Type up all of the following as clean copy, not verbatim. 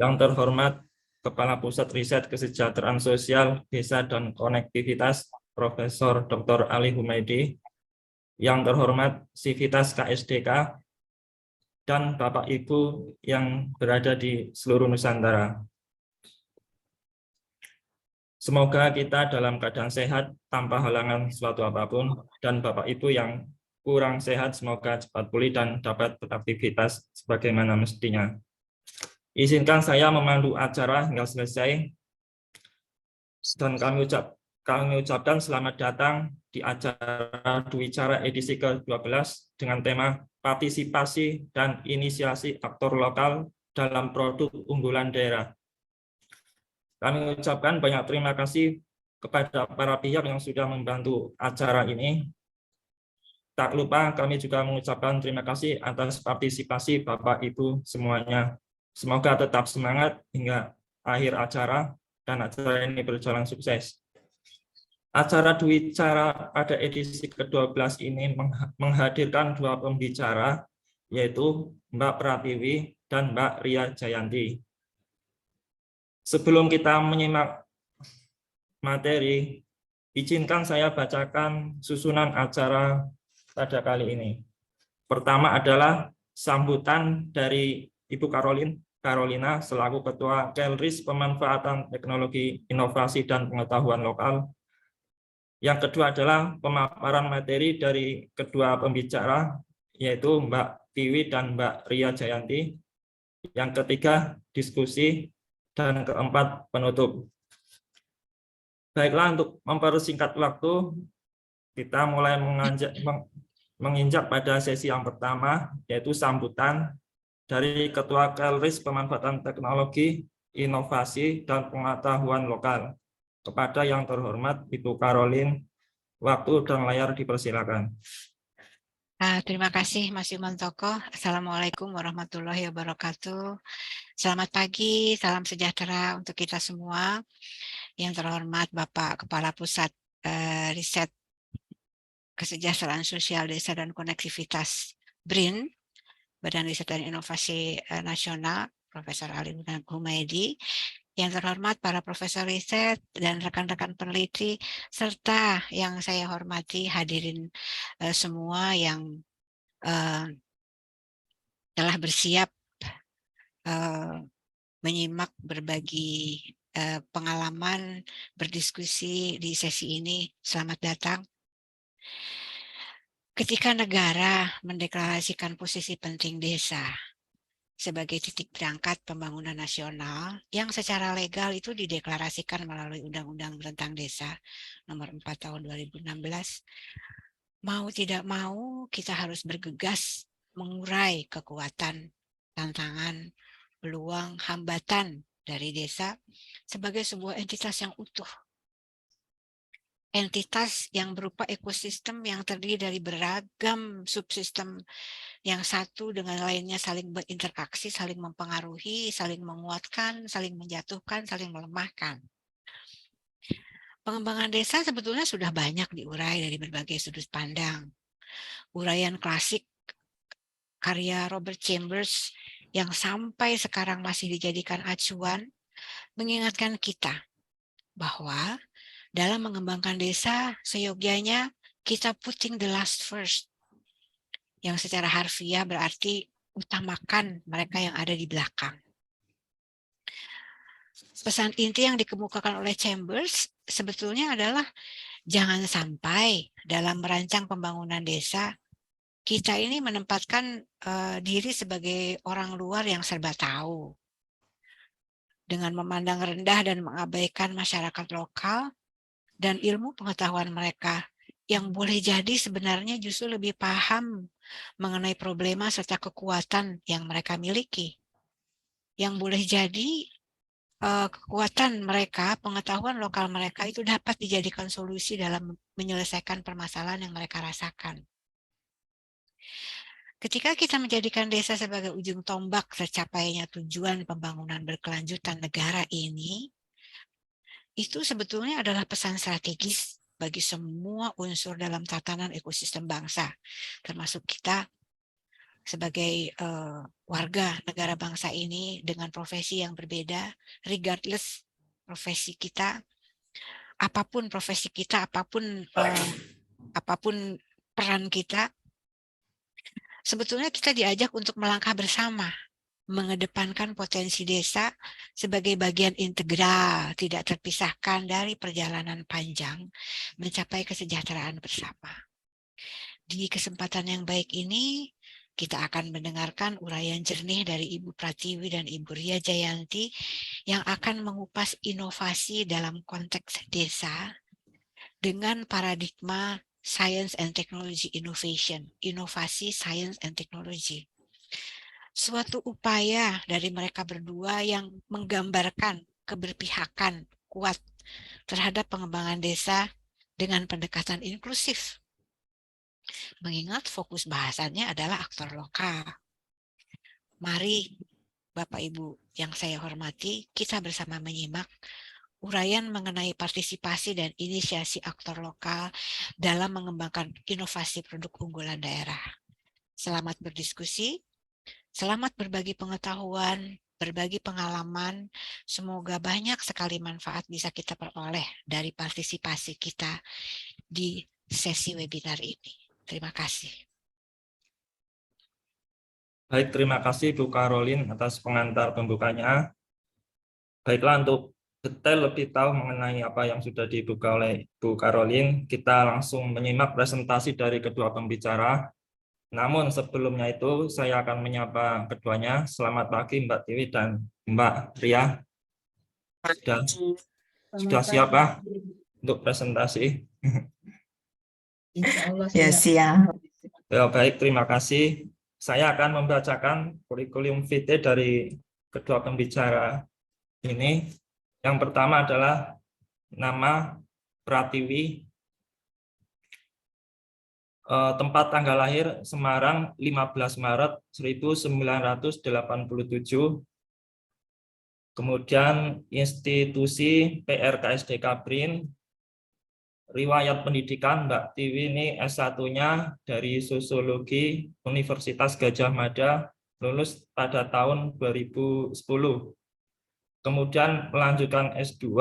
Yang terhormat Kepala Pusat Riset Kesejahteraan Sosial, Desa dan Konektivitas, Profesor Dr. Ali Humaydi. Yang terhormat Sivitas KSDK, dan Bapak Ibu yang berada di seluruh Nusantara. Semoga kita dalam keadaan sehat tanpa halangan suatu apapun, dan Bapak Ibu yang kurang sehat semoga cepat pulih dan dapat beraktivitas sebagaimana mestinya. Izinkan saya memandu acara hingga selesai, dan kami ucapkan selamat datang di acara Dwicara edisi ke-12 dengan tema partisipasi dan inisiasi aktor lokal dalam produk unggulan daerah. Kami ucapkan banyak terima kasih kepada para pihak yang sudah membantu acara ini. Tak lupa kami juga mengucapkan terima kasih atas partisipasi Bapak Ibu semuanya. Semoga tetap semangat hingga akhir acara dan acara ini berjalan sukses. Acara Dwicara pada edisi ke-12 ini menghadirkan dua pembicara, yaitu Mbak Pratiwi dan Mbak Ria Jayanti. Sebelum kita menyimak materi, izinkan saya bacakan susunan acara pada kali ini. Pertama adalah sambutan dari Ibu Carolina selaku Ketua Kelris Pemanfaatan Teknologi Inovasi dan Pengetahuan Lokal. Yang kedua adalah pemaparan materi dari kedua pembicara, yaitu Mbak Tiwi dan Mbak Ria Jayanti. Yang ketiga, diskusi. Dan keempat, penutup. Baiklah, untuk mempersingkat waktu, kita mulai menginjak pada sesi yang pertama, yaitu sambutan dari Ketua Kelris Pemanfaatan Teknologi, Inovasi, dan Pengetahuan Lokal. Kepada yang terhormat Ibu Caroline, waktu dan layar dipersilakan. Terima kasih Mas Yumantoko. Assalamualaikum warahmatullahi wabarakatuh. Selamat pagi, salam sejahtera untuk kita semua. Yang terhormat Bapak Kepala Pusat Riset Kesejahteraan Sosial Desa dan Konektivitas BRIN, Badan Riset dan Inovasi Nasional, Profesor Ali Humaydi. Yang terhormat para profesor riset dan rekan-rekan peneliti, serta yang saya hormati hadirin semua yang telah bersiap menyimak berbagi pengalaman berdiskusi di sesi ini. Selamat datang. Ketika negara mendeklarasikan posisi penting desa sebagai titik berangkat pembangunan nasional yang secara legal itu dideklarasikan melalui Undang-Undang tentang Desa Nomor 4 Tahun 2016, mau tidak mau kita harus bergegas mengurai kekuatan, tantangan, peluang, hambatan dari desa sebagai sebuah entitas yang utuh. Entitas yang berupa ekosistem yang terdiri dari beragam subsistem yang satu dengan lainnya saling berinteraksi, saling mempengaruhi, saling menguatkan, saling menjatuhkan, saling melemahkan. Pengembangan desa sebetulnya sudah banyak diurai dari berbagai sudut pandang. Uraian klasik karya Robert Chambers yang sampai sekarang masih dijadikan acuan mengingatkan kita bahwa dalam mengembangkan desa seyogianya kita putting the last first, yang secara harfiah berarti utamakan mereka yang ada di belakang. Pesan inti yang dikemukakan oleh Chambers sebetulnya adalah jangan sampai dalam merancang pembangunan desa kita ini menempatkan diri sebagai orang luar yang serba tahu, dengan memandang rendah dan mengabaikan masyarakat lokal dan ilmu pengetahuan mereka yang boleh jadi sebenarnya justru lebih paham mengenai problema serta kekuatan yang mereka miliki. Yang boleh jadi kekuatan mereka, pengetahuan lokal mereka itu dapat dijadikan solusi dalam menyelesaikan permasalahan yang mereka rasakan. Ketika kita menjadikan desa sebagai ujung tombak tercapainya tujuan pembangunan berkelanjutan negara ini, itu sebetulnya adalah pesan strategis bagi semua unsur dalam tatanan ekosistem bangsa, termasuk kita, sebagai warga negara bangsa ini dengan profesi yang berbeda, regardless profesi kita, apapun profesi kita, apapun peran kita, sebetulnya kita diajak untuk melangkah bersama, mengedepankan potensi desa sebagai bagian integral, tidak terpisahkan dari perjalanan panjang mencapai kesejahteraan bersama. Di kesempatan yang baik ini, kita akan mendengarkan uraian jernih dari Ibu Pratiwi dan Ibu Ria Jayanti yang akan mengupas inovasi dalam konteks desa dengan paradigma Science and Technology Innovation, inovasi Science and Technology. Suatu upaya dari mereka berdua yang menggambarkan keberpihakan kuat terhadap pengembangan desa dengan pendekatan inklusif. Mengingat fokus bahasannya adalah aktor lokal. Mari Bapak Ibu yang saya hormati, kita bersama menyimak uraian mengenai partisipasi dan inisiasi aktor lokal dalam mengembangkan inovasi produk unggulan daerah. Selamat berdiskusi, selamat berbagi pengetahuan, berbagi pengalaman. Semoga banyak sekali manfaat bisa kita peroleh dari partisipasi kita di sesi webinar ini. Terima kasih. Baik, terima kasih Bu Karolin atas pengantar pembukanya. Baiklah, untuk detail lebih tahu mengenai apa yang sudah dibuka oleh Bu Karolin, kita langsung menyimak presentasi dari kedua pembicara. Namun sebelumnya itu saya akan menyapa keduanya. Selamat pagi Mbak Tiwi dan Mbak Ria. Sudah siap untuk presentasi? Ya, siap. Ya, baik, terima kasih. Saya akan membacakan kurikulum vitae dari kedua pembicara ini. Yang pertama adalah nama Pratiwi, tempat tanggal lahir Semarang 15 Maret 1987, kemudian institusi PRKSDK BRIN, riwayat pendidikan Mbak Tiwi ini S1-nya dari Sosiologi Universitas Gadjah Mada, lulus pada tahun 2010. Kemudian melanjutkan S2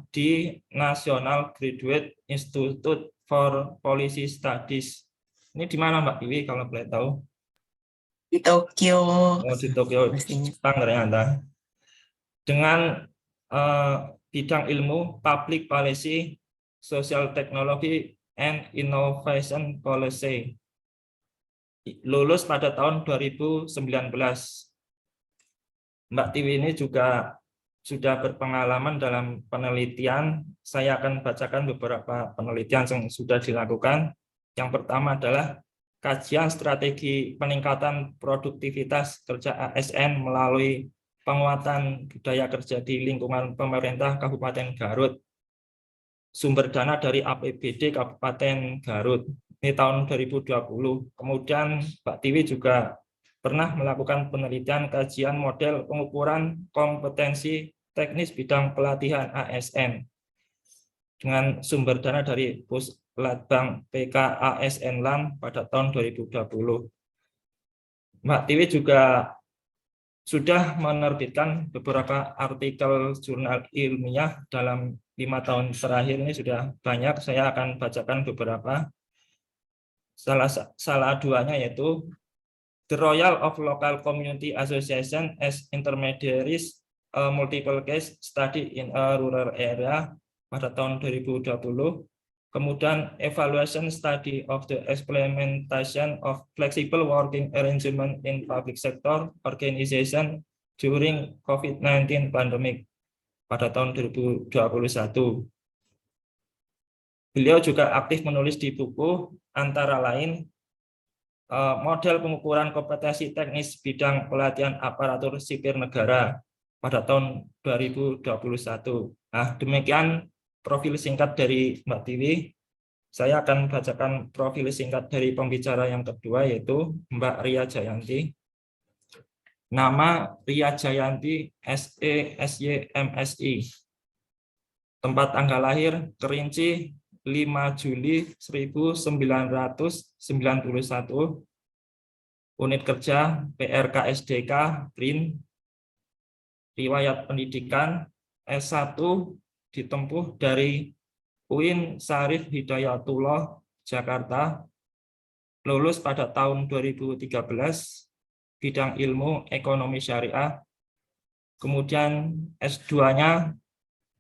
di National Graduate Institute for Policy Studies. Ini di mana Mbak Tiwi kalau boleh tahu? Di Tokyo. Oh, di Tokyo, Jepang ternyata. Dengan bidang ilmu Public Policy, Social Technology, and Innovation Policy. Lulus pada tahun 2019. Mbak Tiwi ini juga sudah berpengalaman dalam penelitian. Saya akan bacakan beberapa penelitian yang sudah dilakukan. Yang pertama adalah kajian strategi peningkatan produktivitas kerja ASN melalui penguatan budaya kerja di lingkungan pemerintah Kabupaten Garut. Sumber dana dari APBD Kabupaten Garut. Ini tahun 2020. Kemudian Mbak Tiwi juga pernah melakukan penelitian kajian model pengukuran kompetensi teknis bidang pelatihan ASN dengan sumber dana dari Puslatbang PK ASN LAN pada tahun 2020. Mbak Tiwi juga sudah menerbitkan beberapa artikel jurnal ilmiah dalam 5 tahun terakhir ini sudah banyak. Saya akan bacakan beberapa. Salah duanya yaitu The Royal of Local Community Association as Intermediaries, a Multiple Case Study in a Rural Area pada tahun 2020. Kemudian Evaluation Study of the Implementation of Flexible Working Arrangement in Public Sector Organization during COVID-19 Pandemic pada tahun 2021. Beliau juga aktif menulis di buku antara lain model pengukuran kompetensi teknis bidang pelatihan aparatur sipil negara pada tahun 2021. Nah, demikian profil singkat dari Mbak Tiwi. Saya akan bacakan profil singkat dari pembicara yang kedua, yaitu Mbak Ria Jayanti. Nama Ria Jayanti, SE, SY, MSI. Tempat tanggal lahir Kerinci 5 Juli 1991. unit kerja PRKSDK, BRIN, riwayat pendidikan S1 ditempuh dari UIN Syarif Hidayatullah, Jakarta, lulus pada tahun 2013, bidang ilmu ekonomi syariah. Kemudian S2-nya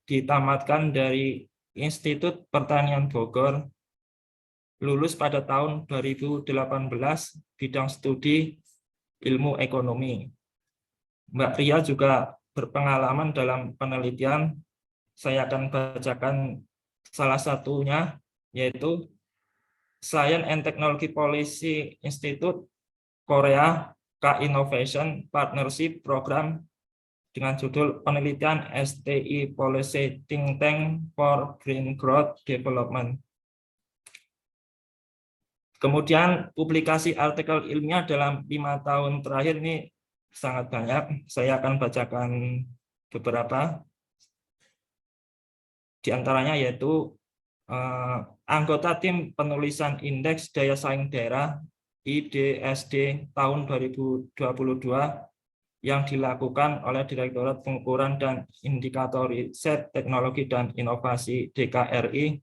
ditamatkan dari Institut Pertanian Bogor, lulus pada tahun 2018, bidang studi ilmu ekonomi. Mbak Ria juga berpengalaman dalam penelitian. Saya akan bacakan salah satunya, yaitu Science and Technology Policy Institute Korea K-Innovation Partnership Program dengan judul penelitian STI Policy Think Tank for Green Growth Development. Kemudian publikasi artikel ilmiah dalam 5 tahun terakhir ini sangat banyak. Saya akan bacakan beberapa. Di antaranya yaitu anggota tim penulisan Indeks Daya Saing Daerah IDSD tahun 2022 yang dilakukan oleh Direktorat Pengukuran dan Indikator Riset Teknologi dan Inovasi DKRI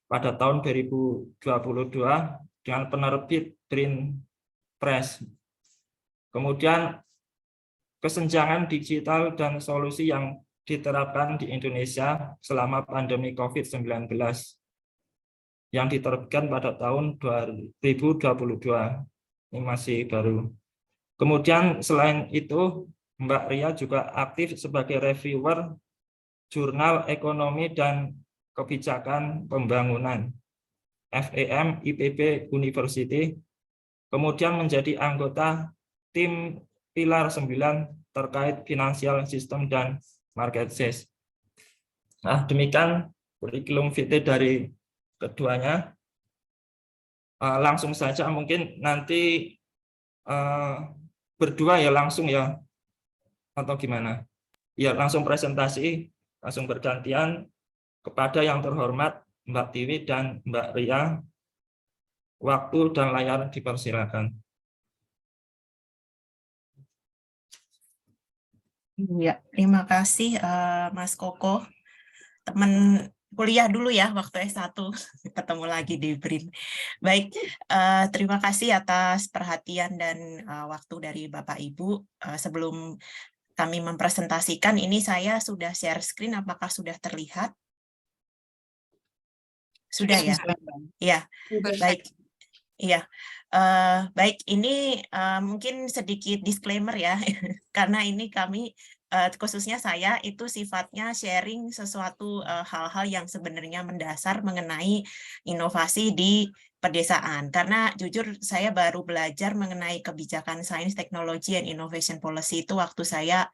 pada tahun 2022 dengan penerbit Green Press. Kemudian kesenjangan digital dan solusi yang diterapkan di Indonesia selama pandemi COVID-19 yang diterbitkan pada tahun 2022. Ini masih baru. Kemudian selain itu, Mbak Ria juga aktif sebagai reviewer Jurnal Ekonomi dan Kebijakan Pembangunan FEM IPB University, kemudian menjadi anggota tim Pilar 9 terkait Financial System dan Market Size. Nah, demikian kurikulum vitae dari keduanya. Langsung saja mungkin nanti berdua ya langsung ya, atau gimana? Ya langsung presentasi, langsung bergantian kepada yang terhormat Mbak Tiwi dan Mbak Ria. Waktu dan layar dipersilakan. Ya, terima kasih Mas Koko. Teman kuliah dulu ya waktu S1, ketemu lagi di BRIN. Baik, terima kasih atas perhatian dan waktu dari Bapak Ibu. Sebelum kami mempresentasikan, ini saya sudah share screen, apakah sudah terlihat? Sudah ya? Iya, baik. Iya, baik. Ini mungkin sedikit disclaimer ya, karena ini kami khususnya saya itu sifatnya sharing sesuatu hal-hal yang sebenarnya mendasar mengenai inovasi di pedesaan. Karena jujur saya baru belajar mengenai kebijakan Science, Technology, and Innovation Policy itu waktu saya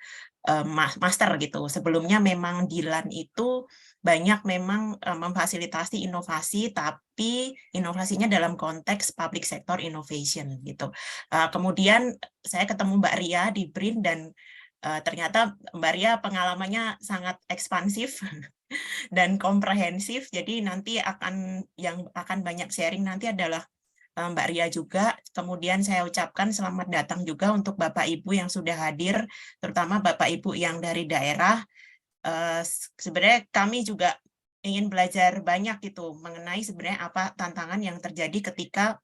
master gitu. Sebelumnya memang di LAN itu banyak memang memfasilitasi inovasi, tapi inovasinya dalam konteks public sector innovation gitu. Kemudian saya ketemu Mbak Ria di BRIN dan ternyata Mbak Ria pengalamannya sangat ekspansif dan komprehensif. Jadi nanti yang akan banyak sharing nanti adalah Mbak Ria juga. Kemudian saya ucapkan selamat datang juga untuk Bapak Ibu yang sudah hadir, terutama Bapak Ibu yang dari daerah. Sebenarnya kami juga ingin belajar banyak gitu mengenai sebenarnya apa tantangan yang terjadi ketika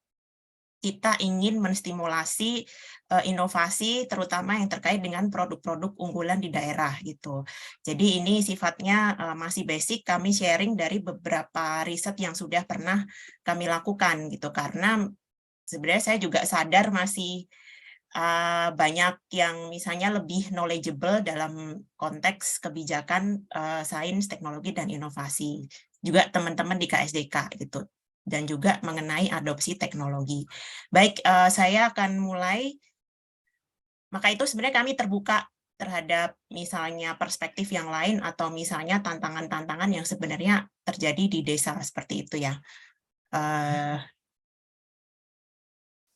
kita ingin menstimulasi inovasi terutama yang terkait dengan produk-produk unggulan di daerah gitu. Jadi ini sifatnya masih basic, kami sharing dari beberapa riset yang sudah pernah kami lakukan gitu, karena sebenarnya saya juga sadar masih banyak yang misalnya lebih knowledgeable dalam konteks kebijakan sains, teknologi, dan inovasi. Juga teman-teman di KSDK gitu. Dan juga mengenai adopsi teknologi. Baik, saya akan mulai. Maka itu sebenarnya kami terbuka terhadap misalnya perspektif yang lain atau misalnya tantangan-tantangan yang sebenarnya terjadi di desa seperti itu ya.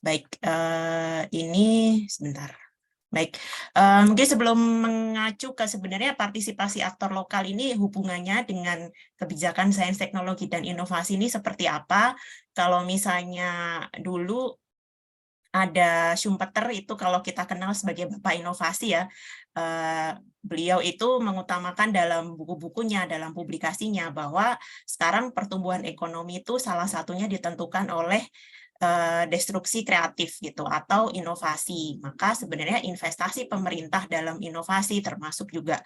Baik, ini sebentar. Baik, mungkin sebelum mengacu ke sebenarnya partisipasi aktor lokal ini hubungannya dengan kebijakan sains, teknologi, dan inovasi ini seperti apa? Kalau misalnya dulu ada Schumpeter, itu kalau kita kenal sebagai Bapak Inovasi ya, beliau itu mengutamakan dalam buku-bukunya, dalam publikasinya, bahwa sekarang pertumbuhan ekonomi itu salah satunya ditentukan oleh destruksi kreatif gitu atau inovasi. Maka sebenarnya investasi pemerintah dalam inovasi termasuk juga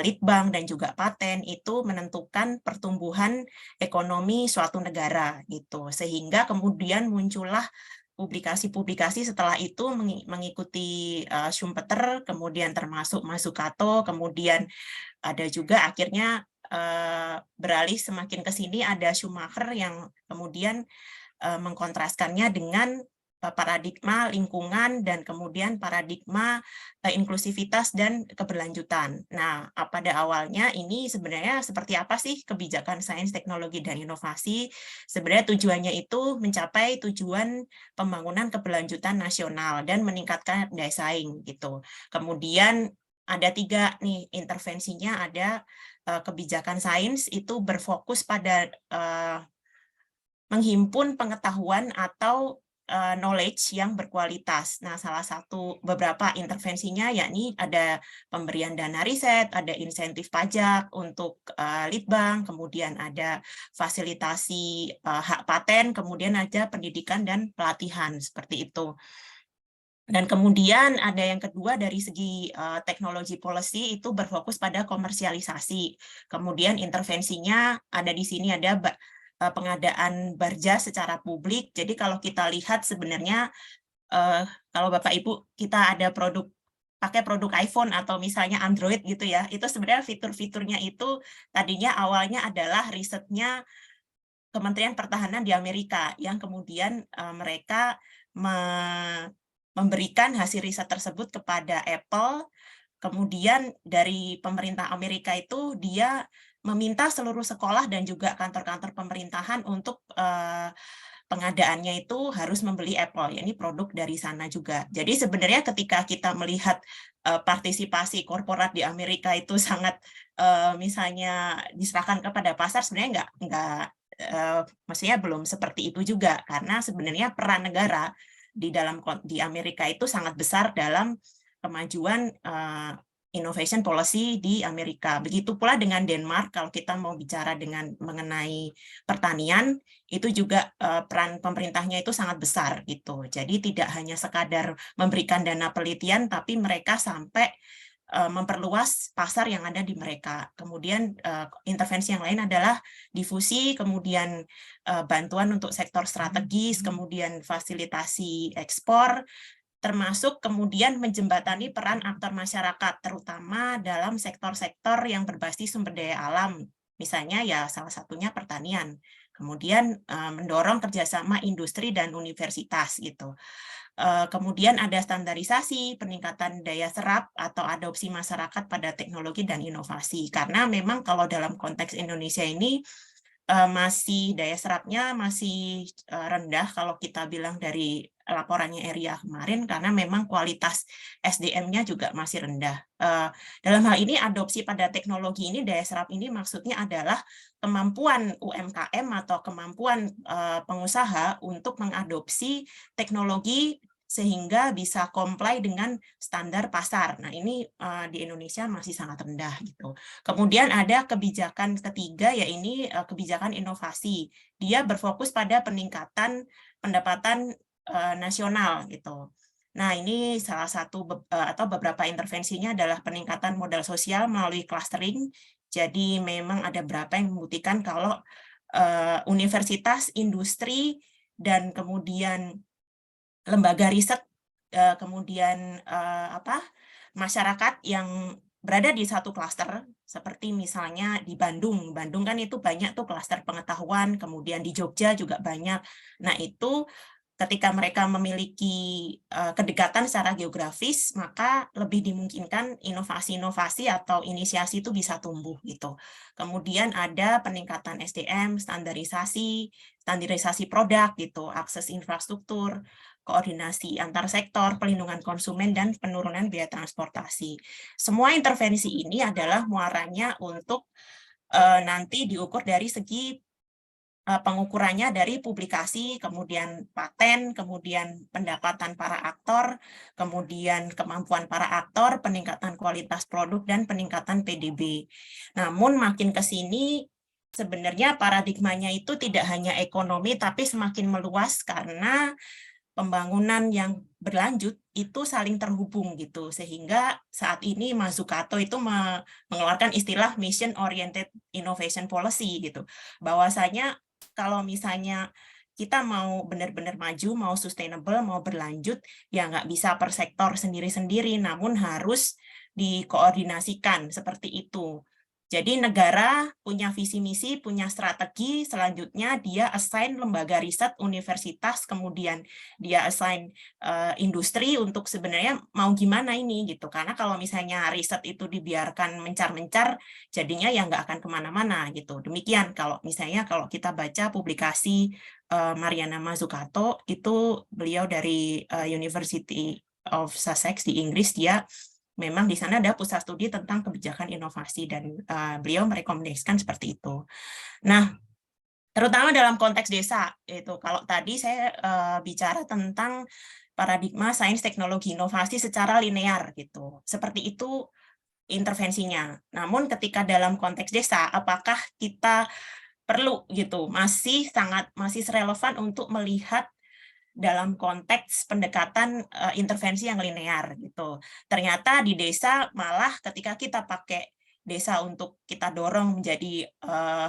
litbang dan juga paten itu menentukan pertumbuhan ekonomi suatu negara gitu. Sehingga kemudian muncullah publikasi-publikasi setelah itu mengikuti Schumpeter, kemudian termasuk Mazzucato, kemudian ada juga akhirnya beralih semakin ke sini ada Schumacher yang kemudian mengkontraskannya dengan paradigma lingkungan dan kemudian paradigma inklusivitas dan keberlanjutan. Nah, pada awalnya ini sebenarnya seperti apa sih kebijakan sains, teknologi, dan inovasi? Sebenarnya tujuannya itu mencapai tujuan pembangunan keberlanjutan nasional dan meningkatkan daya saing gitu. Kemudian ada 3 nih intervensinya, ada kebijakan sains itu berfokus pada menghimpun pengetahuan atau knowledge yang berkualitas. Nah, salah satu beberapa intervensinya yakni ada pemberian dana riset, ada insentif pajak untuk litbang, kemudian ada fasilitasi hak paten, kemudian ada pendidikan dan pelatihan seperti itu. Dan kemudian ada yang kedua dari segi teknologi policy itu berfokus pada komersialisasi. Kemudian intervensinya ada di sini ada pengadaan barja secara publik. Jadi kalau kita lihat sebenarnya kalau Bapak Ibu kita ada pakai produk iPhone atau misalnya Android gitu ya, itu sebenarnya fitur-fiturnya itu tadinya awalnya adalah risetnya Kementerian Pertahanan di Amerika yang kemudian mereka memberikan hasil riset tersebut kepada Apple. Kemudian dari pemerintah Amerika itu dia meminta seluruh sekolah dan juga kantor-kantor pemerintahan untuk pengadaannya itu harus membeli Apple, ya ini produk dari sana juga. Jadi sebenarnya ketika kita melihat partisipasi korporat di Amerika itu sangat misalnya diserahkan kepada pasar, sebenarnya enggak maksudnya belum seperti itu juga, karena sebenarnya peran negara di Amerika itu sangat besar dalam kemajuan innovation policy di Amerika. Begitu pula dengan Denmark, kalau kita mau bicara mengenai pertanian, itu juga peran pemerintahnya itu sangat besar gitu. Jadi tidak hanya sekadar memberikan dana penelitian, tapi mereka sampai memperluas pasar yang ada di mereka. Kemudian intervensi yang lain adalah difusi, kemudian bantuan untuk sektor strategis, kemudian fasilitasi ekspor, termasuk kemudian menjembatani peran aktor masyarakat, terutama dalam sektor-sektor yang berbasis sumber daya alam. Misalnya ya salah satunya pertanian. Kemudian mendorong kerjasama industri dan universitas gitu. Kemudian ada standarisasi, peningkatan daya serap atau adopsi masyarakat pada teknologi dan inovasi. Karena memang kalau dalam konteks Indonesia ini masih daya serapnya masih rendah kalau kita bilang dari laporannya Eria kemarin, karena memang kualitas SDM-nya juga masih rendah. Dalam hal ini adopsi pada teknologi ini, daya serap ini maksudnya adalah kemampuan UMKM atau kemampuan pengusaha untuk mengadopsi teknologi sehingga bisa comply dengan standar pasar. Nah, ini di Indonesia masih sangat rendah gitu. Kemudian ada kebijakan ketiga, yaitu kebijakan inovasi. Dia berfokus pada peningkatan pendapatan nasional gitu. Nah, ini salah satu atau beberapa intervensinya adalah peningkatan modal sosial melalui clustering. Jadi memang ada beberapa yang membuktikan kalau universitas, industri, dan kemudian lembaga riset, kemudian masyarakat yang berada di satu klaster, seperti misalnya di Bandung. Bandung kan itu banyak tuh klaster pengetahuan, kemudian di Jogja juga banyak. Nah, itu ketika mereka memiliki kedekatan secara geografis, maka lebih dimungkinkan inovasi-inovasi atau inisiasi itu bisa tumbuh gitu. Kemudian ada peningkatan SDM, standarisasi produk gitu, akses infrastruktur, koordinasi antar sektor, pelindungan konsumen, dan penurunan biaya transportasi. Semua intervensi ini adalah muaranya untuk nanti diukur dari segi pengukurannya dari publikasi, kemudian paten, kemudian pendapatan para aktor, kemudian kemampuan para aktor, peningkatan kualitas produk, dan peningkatan PDB. Namun makin ke sini sebenarnya paradigmanya itu tidak hanya ekonomi, tapi semakin meluas karena pembangunan yang berlanjut itu saling terhubung gitu, sehingga saat ini Mazzucato itu mengeluarkan istilah mission oriented innovation policy gitu, bahwasanya kalau misalnya kita mau benar-benar maju, mau sustainable, mau berlanjut, ya nggak bisa per sektor sendiri-sendiri, namun harus dikoordinasikan seperti itu. Jadi negara punya visi misi, punya strategi, selanjutnya dia assign lembaga riset, universitas, kemudian dia assign industri untuk sebenarnya mau gimana ini gitu. Karena kalau misalnya riset itu dibiarkan mencar-mencar, jadinya ya nggak akan kemana-mana gitu. Demikian kalau misalnya kalau kita baca publikasi Mariana Mazzucato, itu beliau dari University of Sussex di Inggris, dia memang di sana ada pusat studi tentang kebijakan inovasi dan beliau merekomendasikan seperti itu. Nah, terutama dalam konteks desa itu. Kalau tadi saya bicara tentang paradigma sains teknologi inovasi secara linear gitu. Seperti itu intervensinya. Namun ketika dalam konteks desa, apakah kita perlu gitu masih relevan untuk melihat dalam konteks pendekatan intervensi yang linear gitu. Ternyata di desa malah ketika kita pakai desa untuk kita dorong menjadi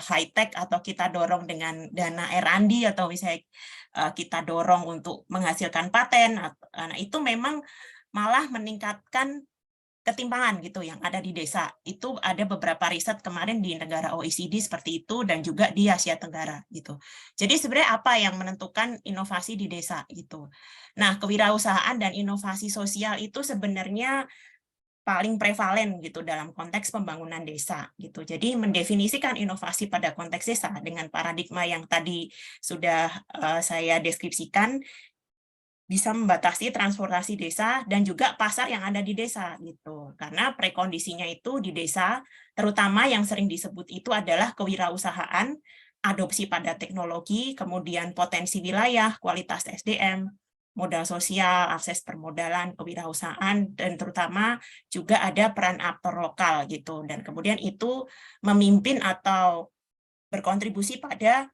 high tech atau kita dorong dengan dana R&D atau misalnya kita dorong untuk menghasilkan paten, nah itu memang malah meningkatkan ketimpangan gitu yang ada di desa. Itu ada beberapa riset kemarin di negara OECD seperti itu dan juga di Asia Tenggara gitu. Jadi sebenarnya apa yang menentukan inovasi di desa gitu. Nah, kewirausahaan dan inovasi sosial itu sebenarnya paling prevalen gitu dalam konteks pembangunan desa gitu. Jadi mendefinisikan inovasi pada konteks desa dengan paradigma yang tadi sudah saya deskripsikan, bisa membatasi transportasi desa dan juga pasar yang ada di desa gitu. Karena prekondisinya itu di desa, terutama yang sering disebut itu adalah kewirausahaan, adopsi pada teknologi, kemudian potensi wilayah, kualitas SDM, modal sosial, akses permodalan, kewirausahaan, dan terutama juga ada peran aktor lokal gitu. Dan kemudian itu memimpin atau berkontribusi pada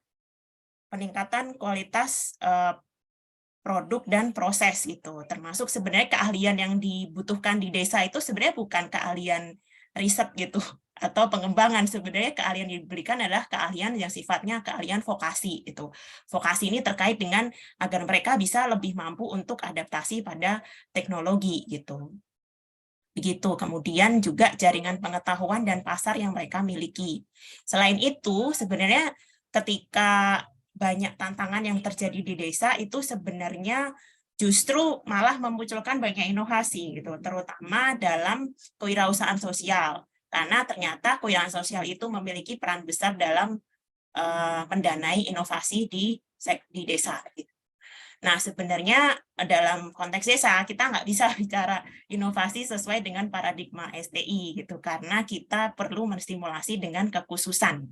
peningkatan kualitas produk dan proses gitu. Termasuk sebenarnya keahlian yang dibutuhkan di desa itu sebenarnya bukan keahlian riset gitu atau pengembangan. Sebenarnya keahlian yang diberikan adalah keahlian yang sifatnya keahlian vokasi itu. Vokasi ini terkait dengan agar mereka bisa lebih mampu untuk adaptasi pada teknologi gitu. Begitu. Kemudian juga jaringan pengetahuan dan pasar yang mereka miliki. Selain itu, sebenarnya ketika banyak tantangan yang terjadi di desa itu sebenarnya justru malah memunculkan banyak inovasi gitu, terutama dalam kewirausahaan sosial. Karena ternyata kewirausahaan sosial itu memiliki peran besar dalam mendanai inovasi di desa. Gitu. Nah, sebenarnya dalam konteks desa kita nggak bisa bicara inovasi sesuai dengan paradigma STI gitu, karena kita perlu menstimulasi dengan kekhususan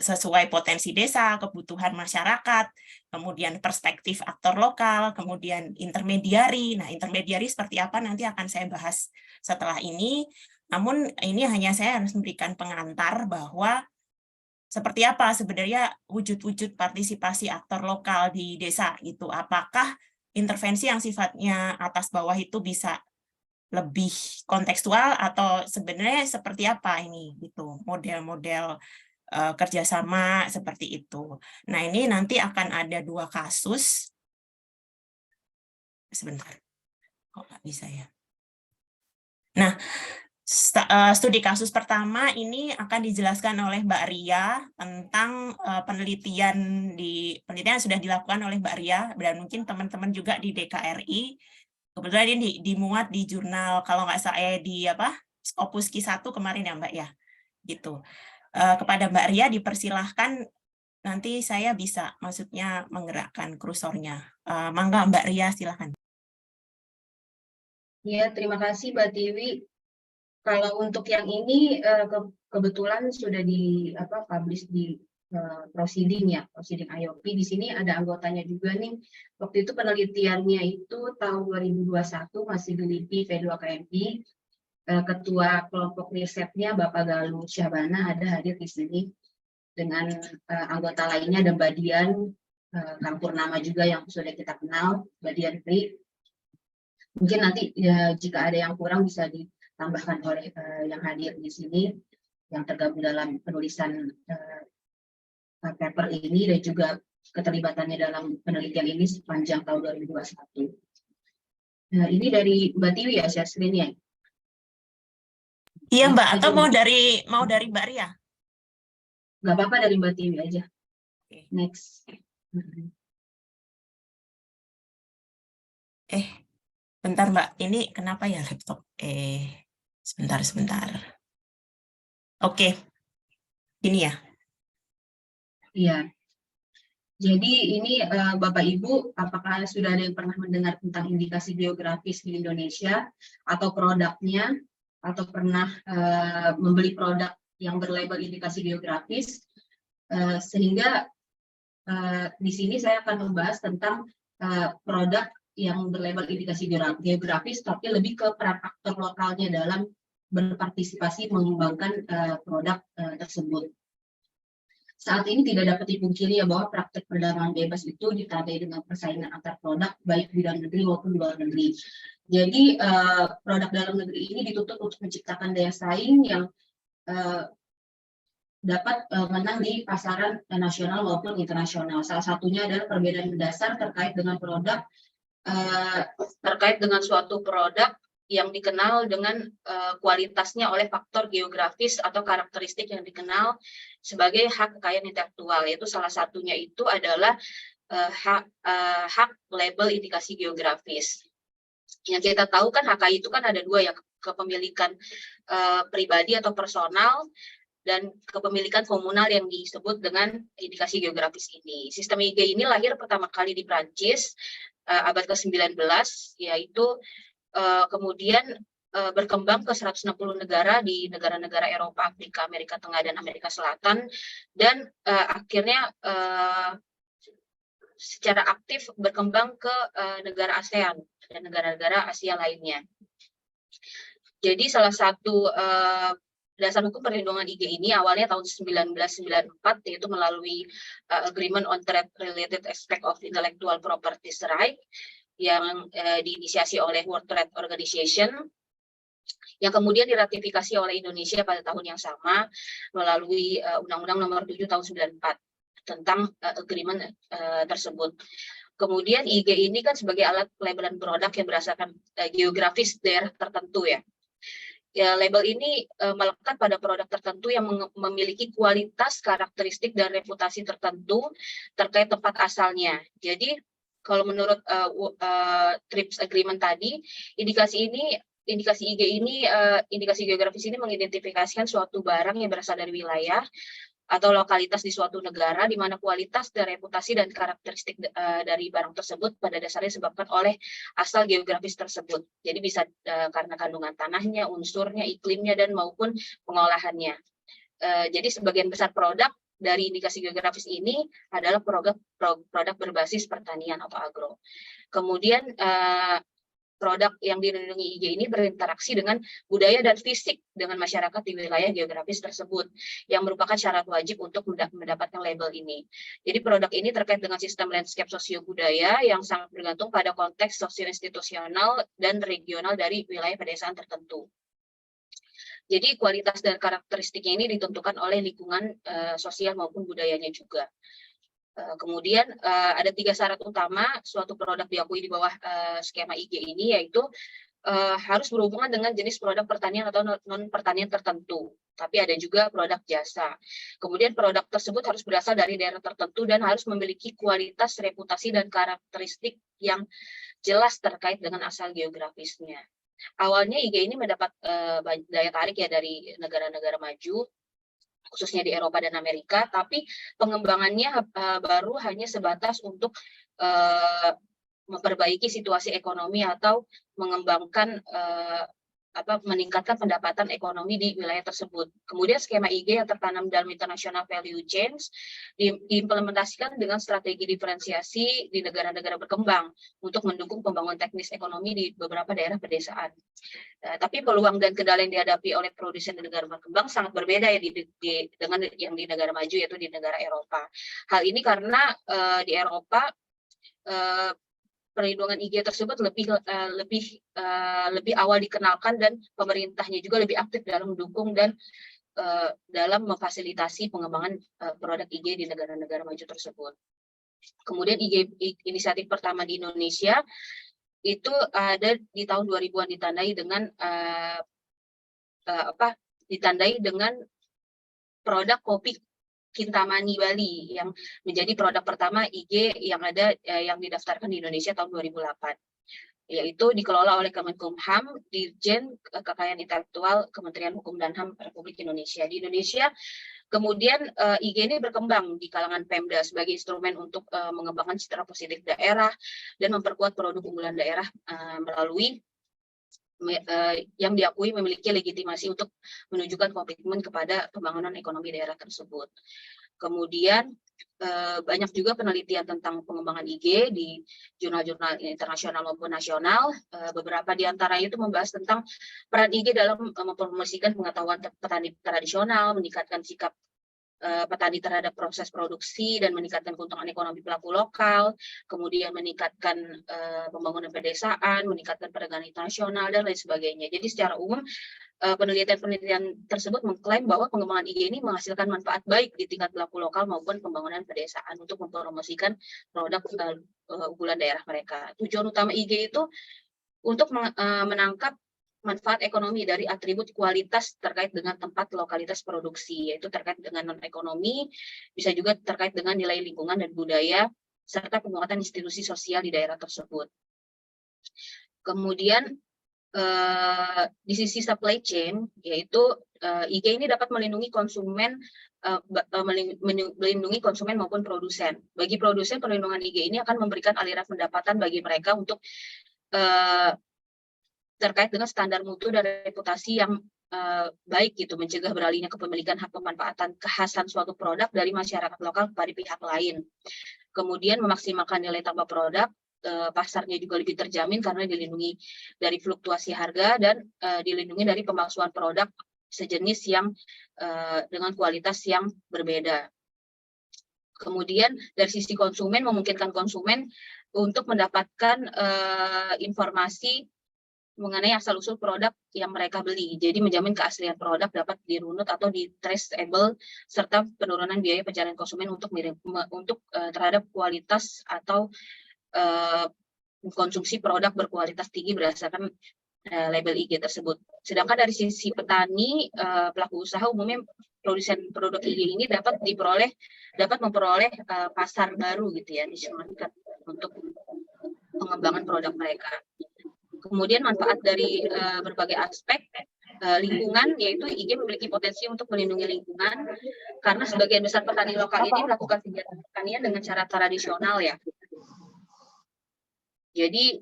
sesuai potensi desa, kebutuhan masyarakat, kemudian perspektif aktor lokal, kemudian intermediari. Nah, intermediari seperti apa nanti akan saya bahas setelah ini. Namun ini hanya saya harus memberikan pengantar bahwa seperti apa sebenarnya wujud-wujud partisipasi aktor lokal di desa gitu. Apakah intervensi yang sifatnya atas bawah itu bisa lebih kontekstual atau sebenarnya seperti apa ini gitu, model-model kerjasama seperti itu. Nah, ini nanti akan ada 2 kasus. Sebentar, kok nggak bisa ya? Nah, studi kasus pertama ini akan dijelaskan oleh Mbak Ria tentang penelitian sudah dilakukan oleh Mbak Ria dan mungkin teman-teman juga di DKRI. Kebetulan ini dimuat di jurnal kalau nggak salah di Scopus Q1 kemarin ya Mbak ya. Gitu. Kepada Mbak Ria dipersilahkan nanti saya bisa maksudnya menggerakkan kursornya. Mangga Mbak Ria silakan. Ya, terima kasih Mbak Tiwi. Kalau untuk yang ini kebetulan sudah publish di proceeding ya, proceeding IOP. Di sini ada anggotanya juga nih. Waktu itu penelitiannya itu tahun 2021 masih di LIPI V2KMI. Ketua kelompok risetnya Bapak Galuh Syahbana ada hadir di sini dengan anggota lainnya, ada Mbak Dian Kang Purnama juga yang sudah kita kenal, Mbak Dian Pri. Mungkin nanti ya, jika ada yang kurang bisa ditambahkan oleh yang hadir di sini yang tergabung dalam penulisan paper ini dan juga keterlibatannya dalam penelitian ini sepanjang tahun 2021. Nah, ini dari Mbak Tiwi ya, share screen ya. Iya Mbak, atau mau dari Mbak Ria? Nggak apa-apa, dari Mbak Tiwi aja. Next. Bentar Mbak, ini kenapa ya laptop? Sebentar. Oke, ini ya. Iya. Jadi ini Bapak Ibu, apakah sudah ada yang pernah mendengar tentang indikasi geografis di Indonesia atau produknya, atau pernah membeli produk yang berlabel indikasi geografis? Sehingga di sini saya akan membahas tentang produk yang berlabel indikasi geografis, tapi lebih ke peran aktor lokalnya dalam berpartisipasi mengembangkan produk tersebut. Saat ini tidak dapat dipungkiri ya bahwa praktek perdagangan bebas itu ditandai dengan persaingan antar produk baik di dalam negeri maupun luar negeri. Jadi produk dalam negeri ini dituntut untuk menciptakan daya saing yang dapat menang di pasaran nasional maupun internasional. Salah satunya adalah perbedaan mendasar terkait dengan produk, terkait dengan suatu produk yang dikenal dengan kualitasnya oleh faktor geografis atau karakteristik yang dikenal sebagai hak kekayaan intelektual. Yaitu salah satunya itu adalah hak label indikasi geografis. Yang kita tahu kan HKI itu kan ada dua ya, kepemilikan pribadi atau personal dan kepemilikan komunal yang disebut dengan indikasi geografis ini. Sistem IG ini lahir pertama kali di Prancis abad ke-19, yaitu kemudian berkembang ke 160 negara di negara-negara Eropa, Afrika, Amerika Tengah, dan Amerika Selatan, dan akhirnya secara aktif berkembang ke negara ASEAN dan negara-negara Asia lainnya. Jadi salah satu dasar hukum perlindungan IG ini awalnya tahun 1994, yaitu melalui Agreement on Trade-Related Aspect of Intellectual Property Rights yang diinisiasi oleh World Trade Organization, yang kemudian diratifikasi oleh Indonesia pada tahun yang sama melalui Undang-Undang Nomor 7 Tahun 94 tentang agreement tersebut. Kemudian IG ini kan sebagai alat pelabelan produk yang berdasarkan geografis daerah tertentu ya. Label ini melekat pada produk tertentu yang memiliki kualitas, karakteristik, dan reputasi tertentu terkait tempat asalnya. Jadi kalau menurut TRIPS Agreement tadi, indikasi IG ini, indikasi geografis ini mengidentifikasikan suatu barang yang berasal dari wilayah atau lokalitas di suatu negara, di mana kualitas dan reputasi dan karakteristik dari barang tersebut pada dasarnya disebabkan oleh asal geografis tersebut. Jadi bisa karena kandungan tanahnya, unsurnya, iklimnya, dan maupun pengolahannya. Jadi sebagian besar produk dari indikasi geografis ini adalah produk berbasis pertanian atau agro. Kemudian produk yang dilindungi IG ini berinteraksi dengan budaya dan fisik dengan masyarakat di wilayah geografis tersebut, yang merupakan syarat wajib untuk mendapatkan label ini. Jadi produk ini terkait dengan sistem landscape sosio-budaya yang sangat bergantung pada konteks sosio-institusional dan regional dari wilayah pedesaan tertentu. Jadi kualitas dan karakteristiknya ini ditentukan oleh lingkungan sosial maupun budayanya juga. Kemudian ada 3 syarat utama suatu produk diakui di bawah skema IG ini, yaitu harus berhubungan dengan jenis produk pertanian atau non-pertanian tertentu. Tapi ada juga produk jasa. Kemudian produk tersebut harus berasal dari daerah tertentu dan harus memiliki kualitas, reputasi, dan karakteristik yang jelas terkait dengan asal geografisnya. Awalnya IG ini mendapat daya tarik ya dari negara-negara maju, khususnya di Eropa dan Amerika, tapi pengembangannya baru hanya sebatas untuk memperbaiki situasi ekonomi atau mengembangkan meningkatkan pendapatan ekonomi di wilayah tersebut. Kemudian skema IG yang tertanam dalam international value chains diimplementasikan dengan strategi diferensiasi di negara-negara berkembang untuk mendukung pembangunan teknis ekonomi di beberapa daerah pedesaan. Tapi peluang dan kendala yang dihadapi oleh produsen di negara berkembang sangat berbeda ya dengan yang di negara maju, yaitu di negara Eropa. Hal ini karena di Eropa perlindungan IG tersebut lebih awal dikenalkan dan pemerintahnya juga lebih aktif dalam mendukung dan dalam memfasilitasi pengembangan produk IG di negara-negara maju tersebut. Kemudian IG inisiatif pertama di Indonesia itu ada di tahun 2000-an ditandai dengan produk kopi Kintamani Bali yang menjadi produk pertama IG yang ada yang didaftarkan di Indonesia tahun 2008, yaitu dikelola oleh Kemenkumham, Dirjen Kekayaan Intelektual, Kementerian Hukum dan HAM Republik Indonesia. Di Indonesia kemudian IG ini berkembang di kalangan Pemda sebagai instrumen untuk mengembangkan citra positif daerah dan memperkuat produk unggulan daerah melalui yang diakui memiliki legitimasi untuk menunjukkan komitmen kepada pembangunan ekonomi daerah tersebut. Kemudian banyak juga penelitian tentang pengembangan IG di jurnal-jurnal internasional maupun nasional. Beberapa di antaranya itu membahas tentang peran IG dalam mempromosikan pengetahuan petani tradisional, meningkatkan sikap petani terhadap proses produksi dan meningkatkan keuntungan ekonomi pelaku lokal, kemudian meningkatkan pembangunan pedesaan, meningkatkan perdagangan internasional, dan lain sebagainya. Jadi secara umum penelitian-penelitian tersebut mengklaim bahwa pengembangan IG ini menghasilkan manfaat baik di tingkat pelaku lokal maupun pembangunan pedesaan untuk mempromosikan produk unggulan daerah mereka. Tujuan utama IG itu untuk menangkap manfaat ekonomi dari atribut kualitas terkait dengan tempat lokalitas produksi, yaitu terkait dengan non-ekonomi, bisa juga terkait dengan nilai lingkungan dan budaya, serta penguatan institusi sosial di daerah tersebut. Kemudian di sisi supply chain, yaitu IG ini dapat melindungi konsumen maupun produsen. Bagi produsen, perlindungan IG ini akan memberikan aliran pendapatan bagi mereka untuk terkait dengan standar mutu dan reputasi yang baik gitu, mencegah beralihnya kepemilikan hak pemanfaatan kekhasan suatu produk dari masyarakat lokal kepada pihak lain. Kemudian memaksimalkan nilai tambah produk, pasarnya juga lebih terjamin karena dilindungi dari fluktuasi harga dan dilindungi dari pemalsuan produk sejenis yang dengan kualitas yang berbeda. Kemudian dari sisi konsumen, memungkinkan konsumen untuk mendapatkan informasi mengenai asal-usul produk yang mereka beli. Jadi menjamin keaslian produk dapat dirunut atau di-traceable, serta penurunan biaya pencarian konsumen untuk terhadap kualitas atau konsumsi produk berkualitas tinggi berdasarkan label IG tersebut. Sedangkan dari sisi petani, pelaku usaha umumnya produsen produk IG ini dapat memperoleh pasar baru gitu ya, untuk pengembangan produk mereka. Kemudian manfaat dari berbagai aspek lingkungan, yaitu IG memiliki potensi untuk melindungi lingkungan karena sebagian besar petani lokal ini melakukan kegiatan pertanian dengan cara tradisional ya. Jadi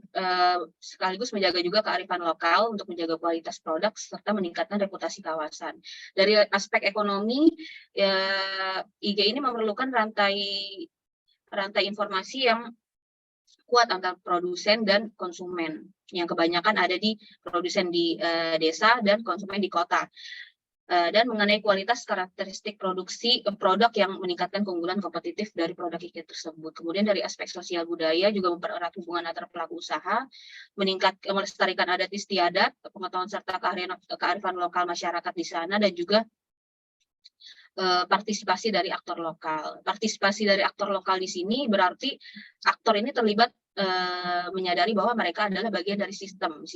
sekaligus menjaga juga kearifan lokal untuk menjaga kualitas produk serta meningkatkan reputasi kawasan. Dari aspek ekonomi, IG ini memerlukan rantai informasi yang kuat antara produsen dan konsumen, yang kebanyakan ada di produsen di desa dan konsumen di kota. Dan mengenai kualitas karakteristik produksi produk yang meningkatkan keunggulan kompetitif dari produk IG tersebut. Kemudian dari aspek sosial budaya juga mempererat hubungan antara pelaku usaha, melestarikan adat istiadat, pengetahuan serta kearifan lokal masyarakat di sana, dan juga partisipasi dari aktor lokal. Partisipasi dari aktor lokal di sini berarti aktor ini terlibat menyadari bahwa mereka adalah bagian dari sistem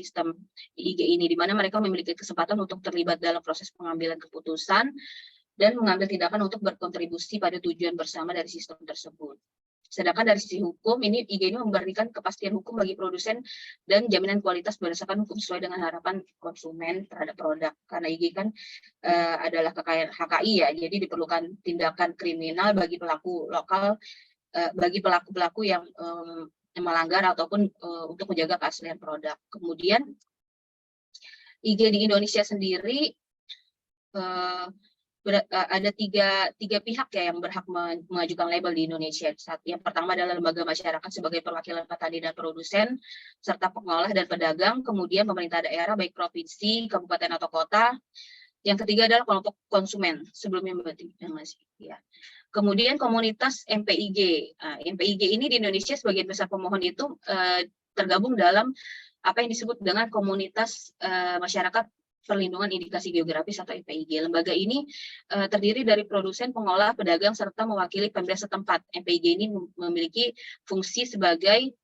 di IG ini, di mana mereka memiliki kesempatan untuk terlibat dalam proses pengambilan keputusan dan mengambil tindakan untuk berkontribusi pada tujuan bersama dari sistem tersebut. Sedangkan dari sisi hukum, ini IG ini memberikan kepastian hukum bagi produsen dan jaminan kualitas berdasarkan hukum sesuai dengan harapan konsumen terhadap produk. Karena IG kan adalah kekayaan HKI ya, jadi diperlukan tindakan kriminal bagi pelaku lokal, bagi pelaku-pelaku yang melanggar ataupun untuk menjaga keaslian produk. Kemudian IG di Indonesia sendiri ada tiga pihak ya yang berhak mengajukan label di Indonesia. Yang pertama adalah lembaga masyarakat sebagai perwakilan petani dan produsen, serta pengolah dan pedagang, kemudian pemerintah daerah baik provinsi, kabupaten atau kota. Yang ketiga adalah kelompok konsumen, sebelumnya masih ya. Kemudian komunitas MPIG. MPIG ini di Indonesia sebagian besar pemohon itu tergabung dalam apa yang disebut dengan komunitas masyarakat perlindungan indikasi geografis atau MPIG. Lembaga ini terdiri dari produsen, pengolah, pedagang, serta mewakili Pemda setempat. MPIG ini memiliki fungsi sebagai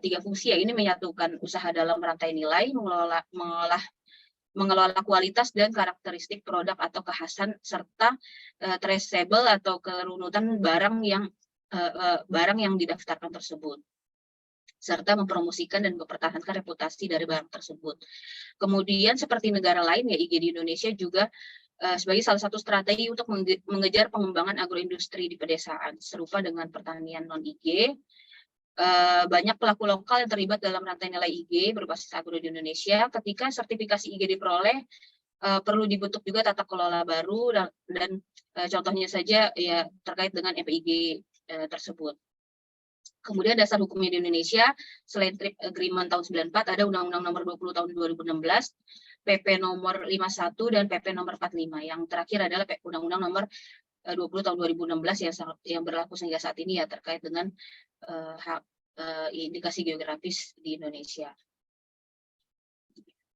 tiga fungsi ya. Ini menyatukan usaha dalam rantai nilai, mengelola kualitas dan karakteristik produk atau kekhasan, serta traceable atau kerunutan barang yang didaftarkan tersebut, serta mempromosikan dan mempertahankan reputasi dari barang tersebut. Kemudian seperti negara lain ya, IG di Indonesia juga sebagai salah satu strategi untuk mengejar pengembangan agroindustri di pedesaan. Serupa dengan pertanian non-IG, banyak pelaku lokal yang terlibat dalam rantai nilai IG berbasis agro di Indonesia. Ketika sertifikasi IG diperoleh, perlu dibentuk juga tata kelola baru dan contohnya saja ya terkait dengan MPIG tersebut. Kemudian dasar hukumnya di Indonesia, selain Trade Agreement tahun 94, ada Undang-Undang Nomor 20 tahun 2016, PP Nomor 51 dan PP Nomor 45. Yang terakhir adalah Undang-Undang Nomor 20 tahun 2016 yang berlaku sehingga saat ini ya terkait dengan indikasi geografis di Indonesia.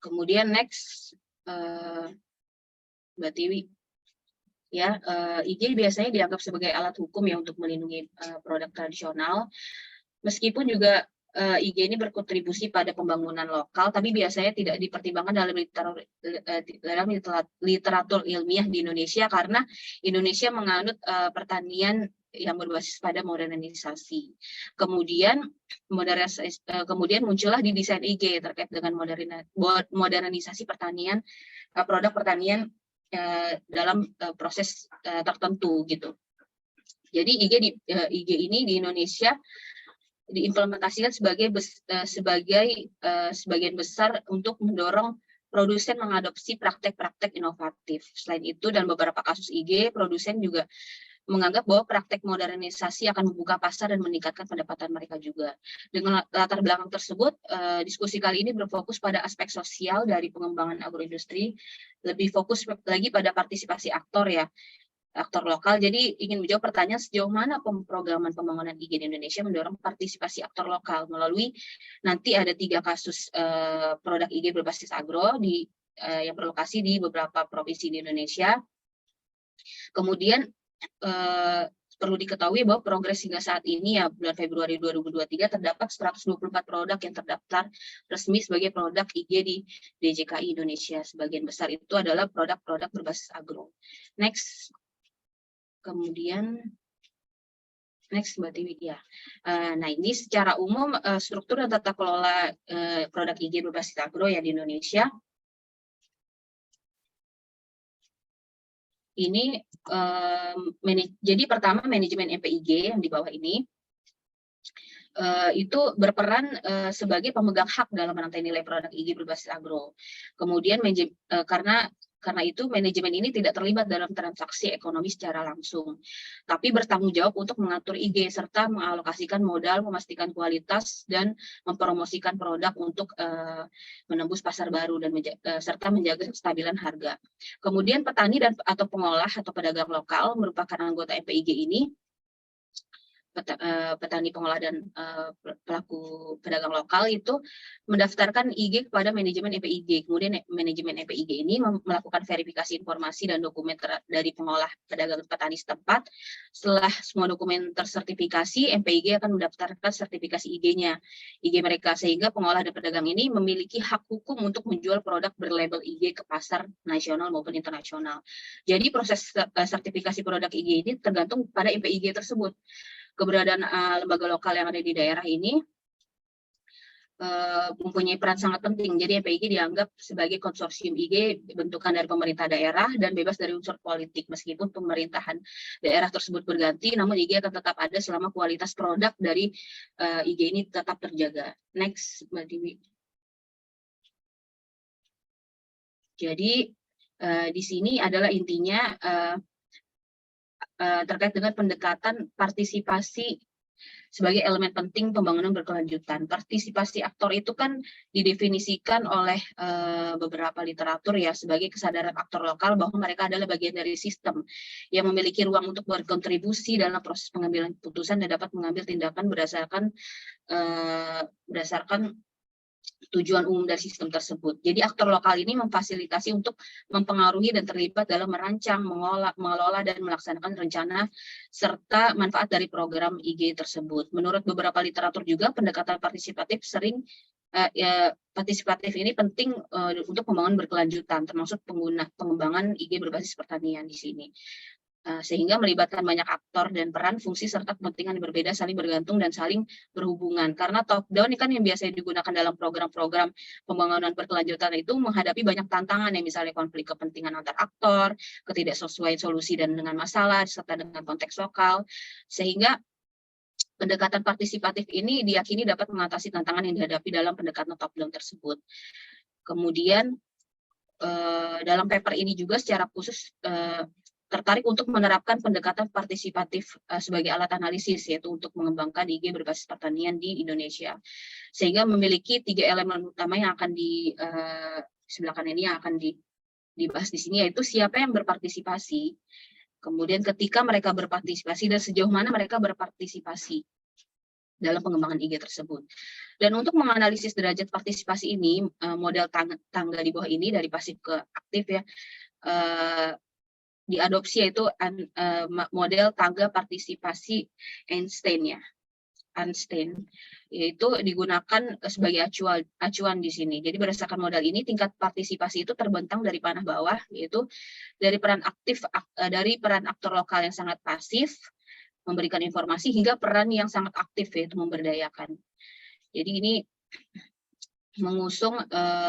Kemudian next, Mbak Tiwi. Ya, IG biasanya dianggap sebagai alat hukum ya untuk melindungi produk tradisional. Meskipun juga IG ini berkontribusi pada pembangunan lokal, tapi biasanya tidak dipertimbangkan dalam literatur ilmiah di Indonesia karena Indonesia menganut pertanian yang berbasis pada modernisasi. Kemudian muncullah di desain IG terkait dengan modernisasi pertanian, produk pertanian dalam proses tertentu gitu. Jadi IG ini di Indonesia diimplementasikan sebagian besar untuk mendorong produsen mengadopsi praktek-praktek inovatif. Selain itu, dan beberapa kasus IG, produsen juga menganggap bahwa praktek modernisasi akan membuka pasar dan meningkatkan pendapatan mereka juga. Dengan latar belakang tersebut, diskusi kali ini berfokus pada aspek sosial dari pengembangan agroindustri, lebih fokus lagi pada partisipasi aktor ya, aktor lokal. Jadi ingin menjawab pertanyaan sejauh mana programan pembangunan IG di Indonesia mendorong partisipasi aktor lokal melalui nanti ada 3 kasus produk IG berbasis agro yang berlokasi di beberapa provinsi di Indonesia. Kemudian perlu diketahui bahwa progres hingga saat ini ya bulan Februari 2023 terdapat 124 produk yang terdaftar resmi sebagai produk IG di DJKI Indonesia. Sebagian besar itu adalah produk-produk berbasis agro. Next. Kemudian next Mbak Tiwi ya. Nah ini secara umum struktur dan tata kelola produk IG berbasis agro ya di Indonesia. Ini jadi pertama manajemen MPIG yang di bawah ini itu berperan sebagai pemegang hak dalam rantai nilai produk IG berbasis agro. Kemudian karena itu manajemen ini tidak terlibat dalam transaksi ekonomi secara langsung, tapi bertanggung jawab untuk mengatur IG serta mengalokasikan modal, memastikan kualitas dan mempromosikan produk untuk menembus pasar baru dan serta menjaga kestabilan harga. Kemudian petani atau pengolah atau pedagang lokal merupakan anggota MPIG ini. Petani pengolah dan pelaku pedagang lokal itu mendaftarkan IG kepada manajemen MPIG. Kemudian manajemen MPIG ini melakukan verifikasi informasi dan dokumen dari pengolah pedagang petani setempat. Setelah semua dokumen tersertifikasi, MPIG akan mendaftarkan sertifikasi IG-nya, IG mereka, sehingga pengolah dan pedagang ini memiliki hak hukum untuk menjual produk berlabel IG ke pasar nasional maupun internasional. Jadi proses sertifikasi produk IG ini tergantung pada MPIG tersebut. Keberadaan lembaga lokal yang ada di daerah ini mempunyai peran sangat penting. Jadi MPIG dianggap sebagai konsorsium IG bentukan dari pemerintah daerah dan bebas dari unsur politik. Meskipun pemerintahan daerah tersebut berganti, namun IG akan tetap ada selama kualitas produk dari IG ini tetap terjaga. Next, Mbak Dewi. Jadi di sini adalah intinya terkait dengan pendekatan partisipasi sebagai elemen penting pembangunan berkelanjutan. Partisipasi aktor itu kan didefinisikan oleh beberapa literatur ya sebagai kesadaran aktor lokal bahwa mereka adalah bagian dari sistem yang memiliki ruang untuk berkontribusi dalam proses pengambilan keputusan dan dapat mengambil tindakan berdasarkan tujuan umum dari sistem tersebut. Jadi aktor lokal ini memfasilitasi untuk mempengaruhi dan terlibat dalam merancang, mengelola dan melaksanakan rencana serta manfaat dari program IG tersebut. Menurut beberapa literatur juga pendekatan partisipatif partisipatif ini penting untuk pembangunan berkelanjutan, termasuk pengembangan IG berbasis pertanian di sini. Sehingga melibatkan banyak aktor dan peran, fungsi, serta kepentingan yang berbeda saling bergantung dan saling berhubungan. Karena top down ini kan yang biasanya digunakan dalam program-program pembangunan berkelanjutan itu menghadapi banyak tantangan, ya misalnya konflik kepentingan antar aktor, ketidaksesuaian solusi dan dengan masalah, serta dengan konteks lokal. Sehingga pendekatan partisipatif ini diyakini dapat mengatasi tantangan yang dihadapi dalam pendekatan top down tersebut. Kemudian dalam paper ini juga secara khusus tertarik untuk menerapkan pendekatan partisipatif sebagai alat analisis, yaitu untuk mengembangkan IG berbasis pertanian di Indonesia. Sehingga memiliki 3 elemen utama yang akan di sebelah kanan ini yang akan dibahas di sini, yaitu siapa yang berpartisipasi, kemudian ketika mereka berpartisipasi dan sejauh mana mereka berpartisipasi dalam pengembangan IG tersebut. Dan untuk menganalisis derajat partisipasi ini, model tangga di bawah ini dari pasif ke aktif ya, diadopsi, yaitu model tangga partisipasi Einstein ya, yaitu digunakan sebagai acuan di sini. Jadi berdasarkan model ini tingkat partisipasi itu terbentang dari panah bawah, yaitu dari peran aktor lokal yang sangat pasif memberikan informasi hingga peran yang sangat aktif, yaitu memberdayakan. Jadi ini mengusung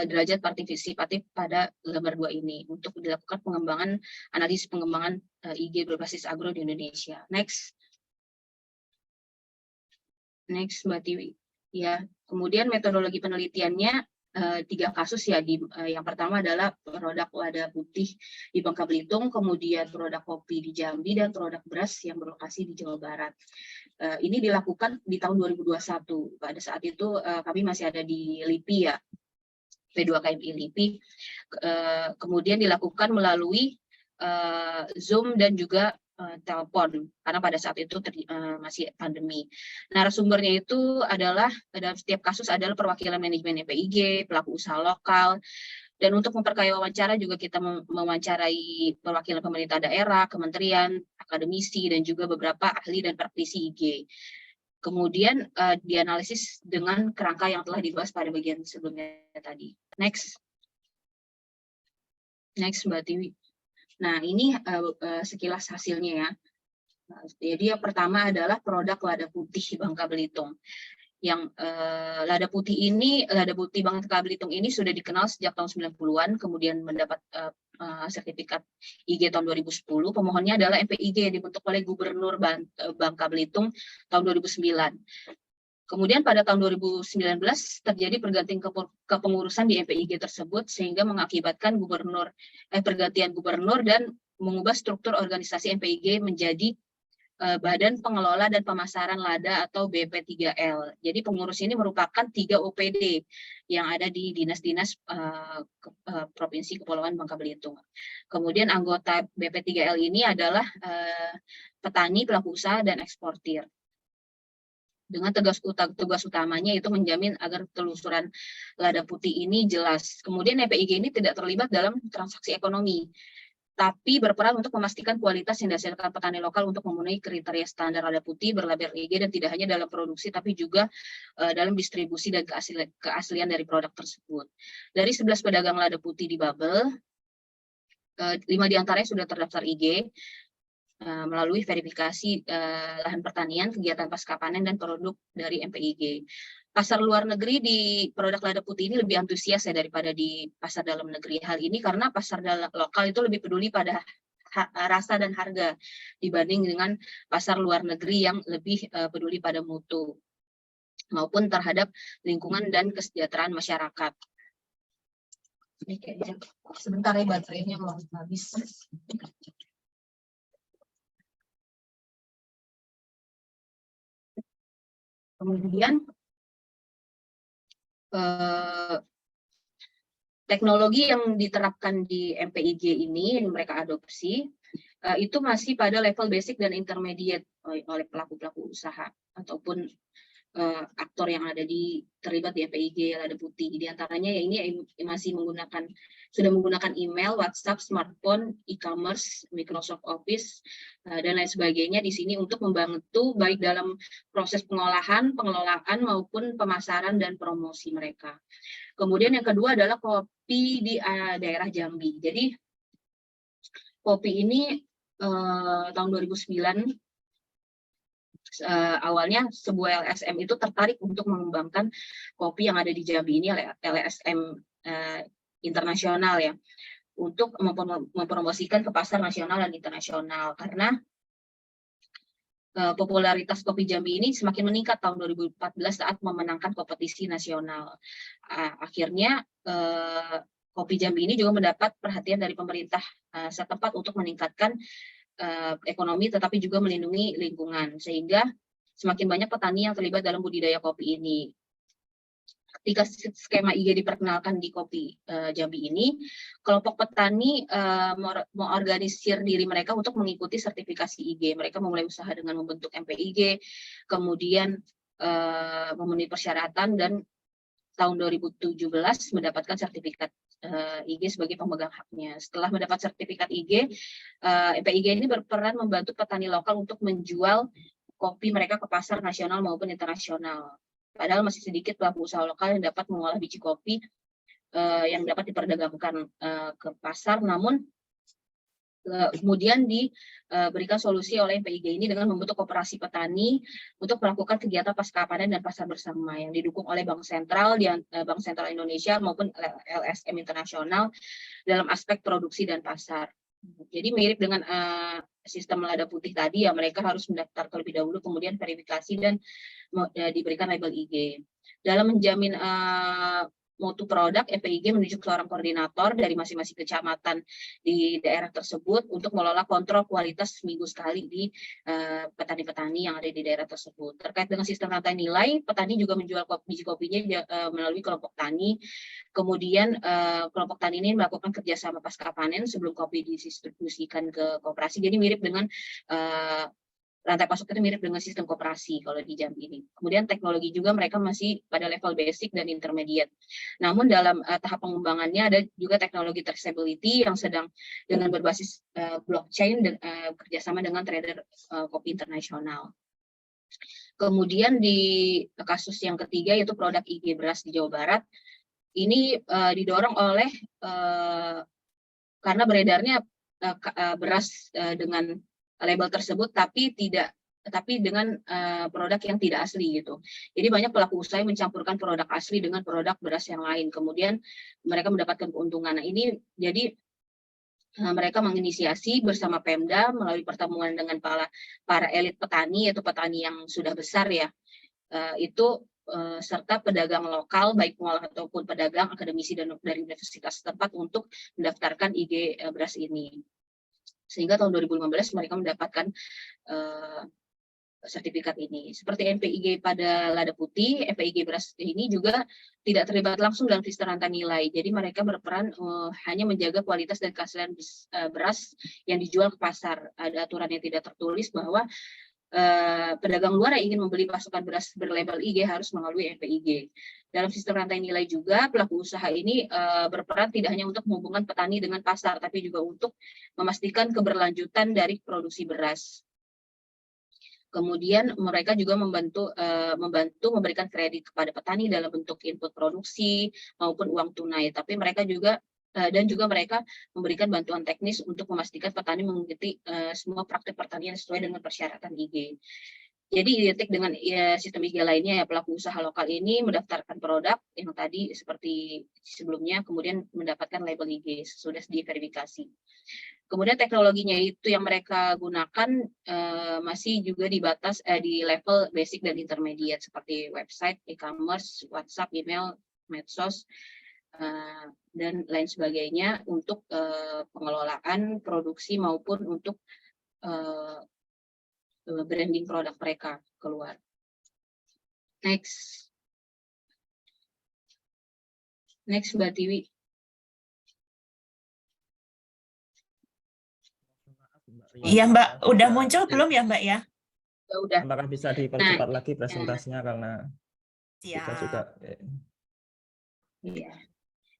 derajat partisipatif pada gambar 2 ini untuk dilakukan pengembangan analisis pengembangan IG berbasis agro di Indonesia. Next Mbak Tiwi. Ya, kemudian metodologi penelitiannya 3 kasus ya. Yang pertama adalah produk lada putih di Bangka Belitung, kemudian produk kopi di Jambi, dan produk beras yang berlokasi di Jawa Barat. Ini dilakukan di tahun 2021. Pada saat itu kami masih ada di LIPI ya, P2KMI LIPI. Kemudian dilakukan melalui Zoom dan juga telepon, karena pada saat itu masih pandemi. Narasumbernya itu adalah, dalam setiap kasus adalah perwakilan manajemen EPIG, pelaku usaha lokal, dan untuk memperkaya wawancara juga kita mewawancarai perwakilan pemerintah daerah, kementerian, akademisi, dan juga beberapa ahli dan praktisi IG. Kemudian dianalisis dengan kerangka yang telah dibahas pada bagian sebelumnya tadi. Next Mbak Tiwi. Nah, ini sekilas hasilnya ya. Jadi yang pertama adalah produk lada putih Bangka Belitung. Yang lada putih Bangka Belitung ini sudah dikenal sejak tahun 90-an, kemudian mendapat sertifikat IG tahun 2010. Pemohonnya adalah MPIG yang dibentuk oleh Gubernur Bangka Belitung tahun 2009. Kemudian pada tahun 2019 terjadi pergantian kepengurusan di MPIG tersebut, sehingga mengakibatkan pergantian gubernur dan mengubah struktur organisasi MPIG menjadi Badan Pengelola dan Pemasaran Lada atau BP3L. Jadi pengurus ini merupakan 3 OPD yang ada di dinas-dinas Provinsi Kepulauan Bangka Belitung. Kemudian anggota BP3L ini adalah petani, pelaku usaha, dan eksportir. Dengan tugas utamanya itu menjamin agar telusuran lada putih ini jelas. Kemudian EPIG ini tidak terlibat dalam transaksi ekonomi, tapi berperan untuk memastikan kualitas yang dihasilkan petani lokal untuk memenuhi kriteria standar lada putih berlabel IG, dan tidak hanya dalam produksi tapi juga dalam distribusi dan keaslian dari produk tersebut. Dari 11 pedagang lada putih di Babel, 5 diantaranya sudah terdaftar IG melalui verifikasi lahan pertanian, kegiatan pasca panen, dan produk dari MPIG. Pasar luar negeri di produk lada putih ini lebih antusias ya daripada di pasar dalam negeri. Hal ini karena pasar lokal itu lebih peduli pada rasa dan harga dibanding dengan pasar luar negeri yang lebih peduli pada mutu maupun terhadap lingkungan dan kesejahteraan masyarakat. Ini kayaknya sebentar ya, baterainya mau habis. Kemudian teknologi yang diterapkan di MPIG ini yang mereka adopsi itu masih pada level basic dan intermediate oleh pelaku-pelaku usaha ataupun aktor yang terlibat di MPIG Lada Putih. Di antaranya ya ini masih sudah menggunakan email, WhatsApp, smartphone, e-commerce, Microsoft Office dan lain sebagainya di sini untuk membantu baik dalam proses pengolahan, pengelolaan maupun pemasaran dan promosi mereka. Kemudian yang kedua adalah kopi di daerah Jambi. Jadi kopi ini tahun 2009 awalnya sebuah LSM itu tertarik untuk mengembangkan kopi yang ada di Jambi ini, LSM internasional ya, untuk mempromosikan ke pasar nasional dan internasional karena popularitas kopi Jambi ini semakin meningkat tahun 2014 saat memenangkan kompetisi nasional. Akhirnya kopi Jambi ini juga mendapat perhatian dari pemerintah setempat untuk meningkatkan ekonomi tetapi juga melindungi lingkungan, sehingga semakin banyak petani yang terlibat dalam budidaya kopi ini. Ketika skema IG diperkenalkan di kopi Jambi ini, kelompok petani mengorganisir diri mereka untuk mengikuti sertifikasi IG. Mereka memulai usaha dengan membentuk MPIG, kemudian memenuhi persyaratan dan tahun 2017 mendapatkan sertifikat IG sebagai pemegang haknya. Setelah mendapat sertifikat IG, MPIG ini berperan membantu petani lokal untuk menjual kopi mereka ke pasar nasional maupun internasional. Padahal masih sedikit pelaku usaha lokal yang dapat mengolah biji kopi yang dapat diperdagangkan ke pasar, namun kemudian diberikan solusi oleh MPIG ini dengan membentuk koperasi petani untuk melakukan kegiatan pasca panen dan pasar bersama yang didukung oleh Bank Sentral Indonesia maupun LSM internasional dalam aspek produksi dan pasar. Jadi mirip dengan sistem Lada Putih tadi ya, mereka harus mendaftar terlebih dahulu, kemudian verifikasi dan diberikan label IG. Dalam menjamin mutu produk, MPIG menunjuk seorang koordinator dari masing-masing kecamatan di daerah tersebut untuk mengelola kontrol kualitas seminggu sekali di petani-petani yang ada di daerah tersebut. Terkait dengan sistem rantai nilai, petani juga menjual biji kopinya melalui kelompok tani. Kemudian kelompok tani ini melakukan kerjasama pasca panen sebelum kopi didistribusikan ke koperasi. Jadi mirip dengan rantai pasok itu mirip dengan sistem koperasi kalau di Jambi ini. Kemudian teknologi juga mereka masih pada level basic dan intermediate. Namun dalam tahap pengembangannya ada juga teknologi traceability yang sedang dengan berbasis blockchain dan kerjasama dengan trader kopi internasional. Kemudian di kasus yang ketiga yaitu produk IG beras di Jawa Barat. Ini didorong oleh karena beredarnya beras dengan label tersebut tapi dengan produk yang tidak asli gitu. Jadi banyak pelaku usaha yang mencampurkan produk asli dengan produk beras yang lain. Kemudian mereka mendapatkan keuntungan. Nah, ini jadi mereka menginisiasi bersama Pemda melalui pertemuan dengan para elit petani, yaitu petani yang sudah besar ya. Serta pedagang lokal baik pengolah ataupun pedagang, akademisi dan dari universitas setempat untuk mendaftarkan IG beras ini. Sehingga tahun 2015 mereka mendapatkan sertifikat ini. Seperti MPIG pada Lada Putih, MPIG beras ini juga tidak terlibat langsung dalam sistem rantai nilai. Jadi mereka berperan hanya menjaga kualitas dan keaslian beras yang dijual ke pasar. Ada aturan yang tidak tertulis bahwa pedagang luar yang ingin membeli pasukan beras berlabel IG harus melalui MPIG. Dalam sistem rantai nilai juga pelaku usaha ini berperan tidak hanya untuk menghubungkan petani dengan pasar, tapi juga untuk memastikan keberlanjutan dari produksi beras. Kemudian mereka juga membantu memberikan kredit kepada petani dalam bentuk input produksi maupun uang tunai. Tapi mereka juga mereka memberikan bantuan teknis untuk memastikan petani mengikuti semua praktik pertanian sesuai dengan persyaratan IG. Jadi identik dengan sistem IG lainnya ya, pelaku usaha lokal ini mendaftarkan produk yang tadi seperti sebelumnya, kemudian mendapatkan label IG sudah diverifikasi. Kemudian teknologinya itu yang mereka gunakan masih juga dibatas di level basic dan intermediate seperti website, e-commerce, WhatsApp, email, medsos, dan lain sebagainya untuk pengelolaan produksi maupun untuk branding produk mereka keluar. Next Mbak Tiwi. Iya Mbak, udah muncul belum ya Mbak ya? Ya udah. Apakah bisa dipercepat lagi presentasinya karena kita juga. Iya.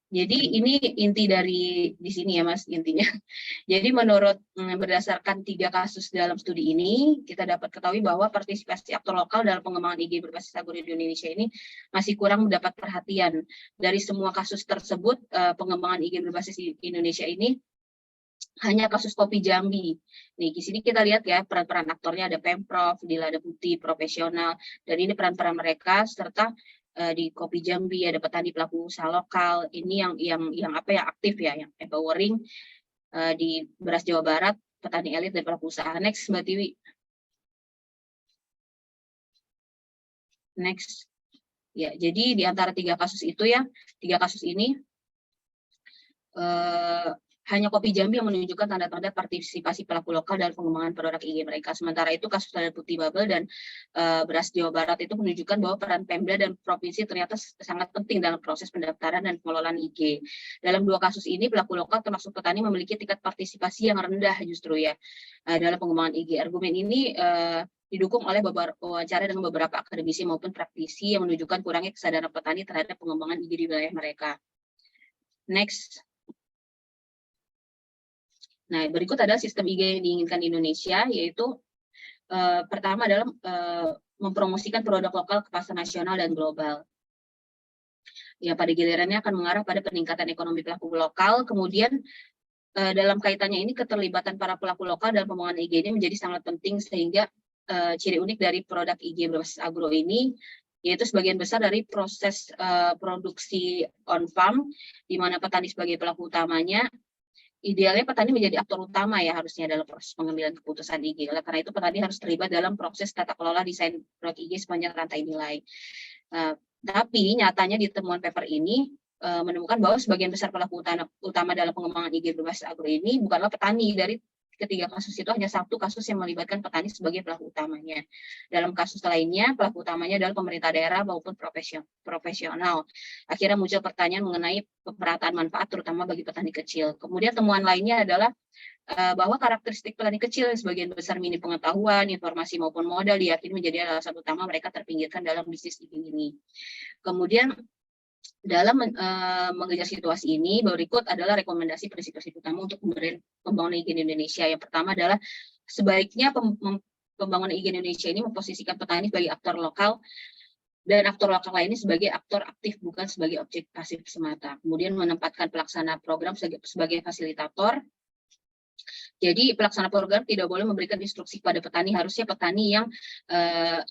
Jadi ini inti dari di sini ya Mas, intinya. Jadi menurut berdasarkan 3 kasus dalam studi ini, kita dapat ketahui bahwa partisipasi aktor lokal dalam pengembangan IG berbasis agro di Indonesia ini masih kurang mendapat perhatian. Dari semua kasus tersebut, pengembangan IG berbasis Indonesia ini hanya kasus Kopi Jambi. Nih, di sini kita lihat ya peran-peran aktornya, ada Pemprov, di Lada Putih, profesional, dan ini peran-peran mereka serta di Kopi Jambi ada petani pelaku usaha lokal. Ini yang apa ya, aktif ya, yang empowering. Di Beras Jawa Barat petani elit dan pelaku usaha. Next Mbak Tiwi. Next. Ya, jadi di antara 3 kasus itu ya, 3 kasus ini hanya Kopi Jambi yang menunjukkan tanda-tanda partisipasi pelaku lokal dalam pengembangan produk IG mereka. Sementara itu kasus Lada Putih Babel dan Beras Jawa Barat itu menunjukkan bahwa peran Pemda dan provinsi ternyata sangat penting dalam proses pendaftaran dan pengelolaan IG. Dalam 2 kasus ini pelaku lokal termasuk petani memiliki tingkat partisipasi yang rendah justru ya dalam pengembangan IG. Argumen ini didukung oleh wawancara dengan beberapa akademisi maupun praktisi yang menunjukkan kurangnya kesadaran petani terhadap pengembangan IG di wilayah mereka. Next. Nah, berikut adalah sistem IG yang diinginkan Indonesia, yaitu pertama adalah mempromosikan produk lokal ke pasar nasional dan global. Ya, pada gilirannya akan mengarah pada peningkatan ekonomi pelaku lokal. Kemudian dalam kaitannya ini keterlibatan para pelaku lokal dalam pengembangan IG ini menjadi sangat penting sehingga ciri unik dari produk IG berbasis agro ini yaitu sebagian besar dari proses produksi on farm, di mana petani sebagai pelaku utamanya. Idealnya petani menjadi aktor utama ya harusnya dalam proses pengambilan keputusan IG. Oleh karena itu petani harus terlibat dalam proses tata kelola desain produk IG sepanjang rantai nilai. Tapi nyatanya di temuan paper ini menemukan bahwa sebagian besar pelaku utama dalam pengembangan IG berbasis agro ini bukanlah petani. Dari ketiga kasus itu hanya 1 kasus yang melibatkan petani sebagai pelaku utamanya. Dalam kasus lainnya, pelaku utamanya adalah pemerintah daerah maupun profesional. Akhirnya muncul pertanyaan mengenai pemerataan manfaat terutama bagi petani kecil. Kemudian temuan lainnya adalah bahwa karakteristik petani kecil sebagian besar minim pengetahuan, informasi maupun modal diyakini menjadi alasan utama mereka terpinggirkan dalam bisnis ini. Kemudian dalam mengejar situasi ini, berikut adalah rekomendasi prinsip-prinsip utama untuk pembangunan IG Indonesia. Yang pertama adalah sebaiknya pembangunan IG Indonesia ini memposisikan petani sebagai aktor lokal dan aktor lokal lainnya sebagai aktor aktif, bukan sebagai objek pasif semata. Kemudian menempatkan pelaksana program sebagai fasilitator. Jadi pelaksana program tidak boleh memberikan instruksi kepada petani, harusnya petani yang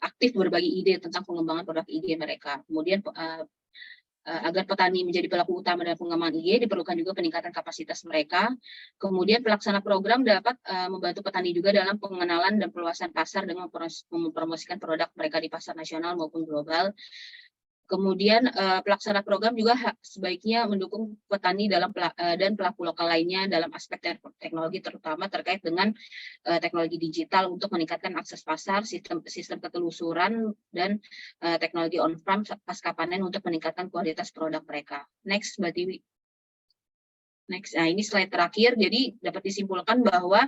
aktif berbagi ide tentang pengembangan produk IG mereka. Kemudian agar petani menjadi pelaku utama dalam pengembangan IG, diperlukan juga peningkatan kapasitas mereka. Kemudian pelaksana program dapat membantu petani juga dalam pengenalan dan perluasan pasar dengan mempromosikan produk mereka di pasar nasional maupun global. Kemudian pelaksana program juga sebaiknya mendukung petani dan pelaku lokal lainnya dalam aspek teknologi, terutama terkait dengan teknologi digital untuk meningkatkan akses pasar, sistem ketelusuran, dan teknologi on-farm pasca panen untuk meningkatkan kualitas produk mereka. Next, Mbak Tiwi. Next, nah ini slide terakhir. Jadi dapat disimpulkan bahwa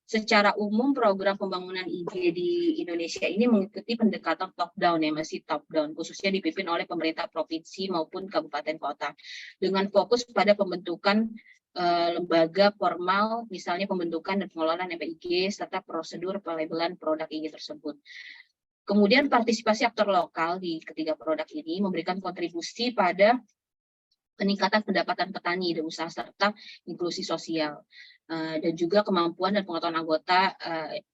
secara umum program pembangunan IG di Indonesia ini mengikuti pendekatan top-down ya, masih top-down, khususnya dipimpin oleh pemerintah provinsi maupun kabupaten kota, dengan fokus pada pembentukan lembaga formal, misalnya pembentukan dan pengelolaan MPIG, serta prosedur pelabelan produk IG tersebut. Kemudian partisipasi aktor lokal di ketiga produk ini memberikan kontribusi pada peningkatan pendapatan petani dan usaha serta inklusi sosial, dan juga kemampuan dan pengetahuan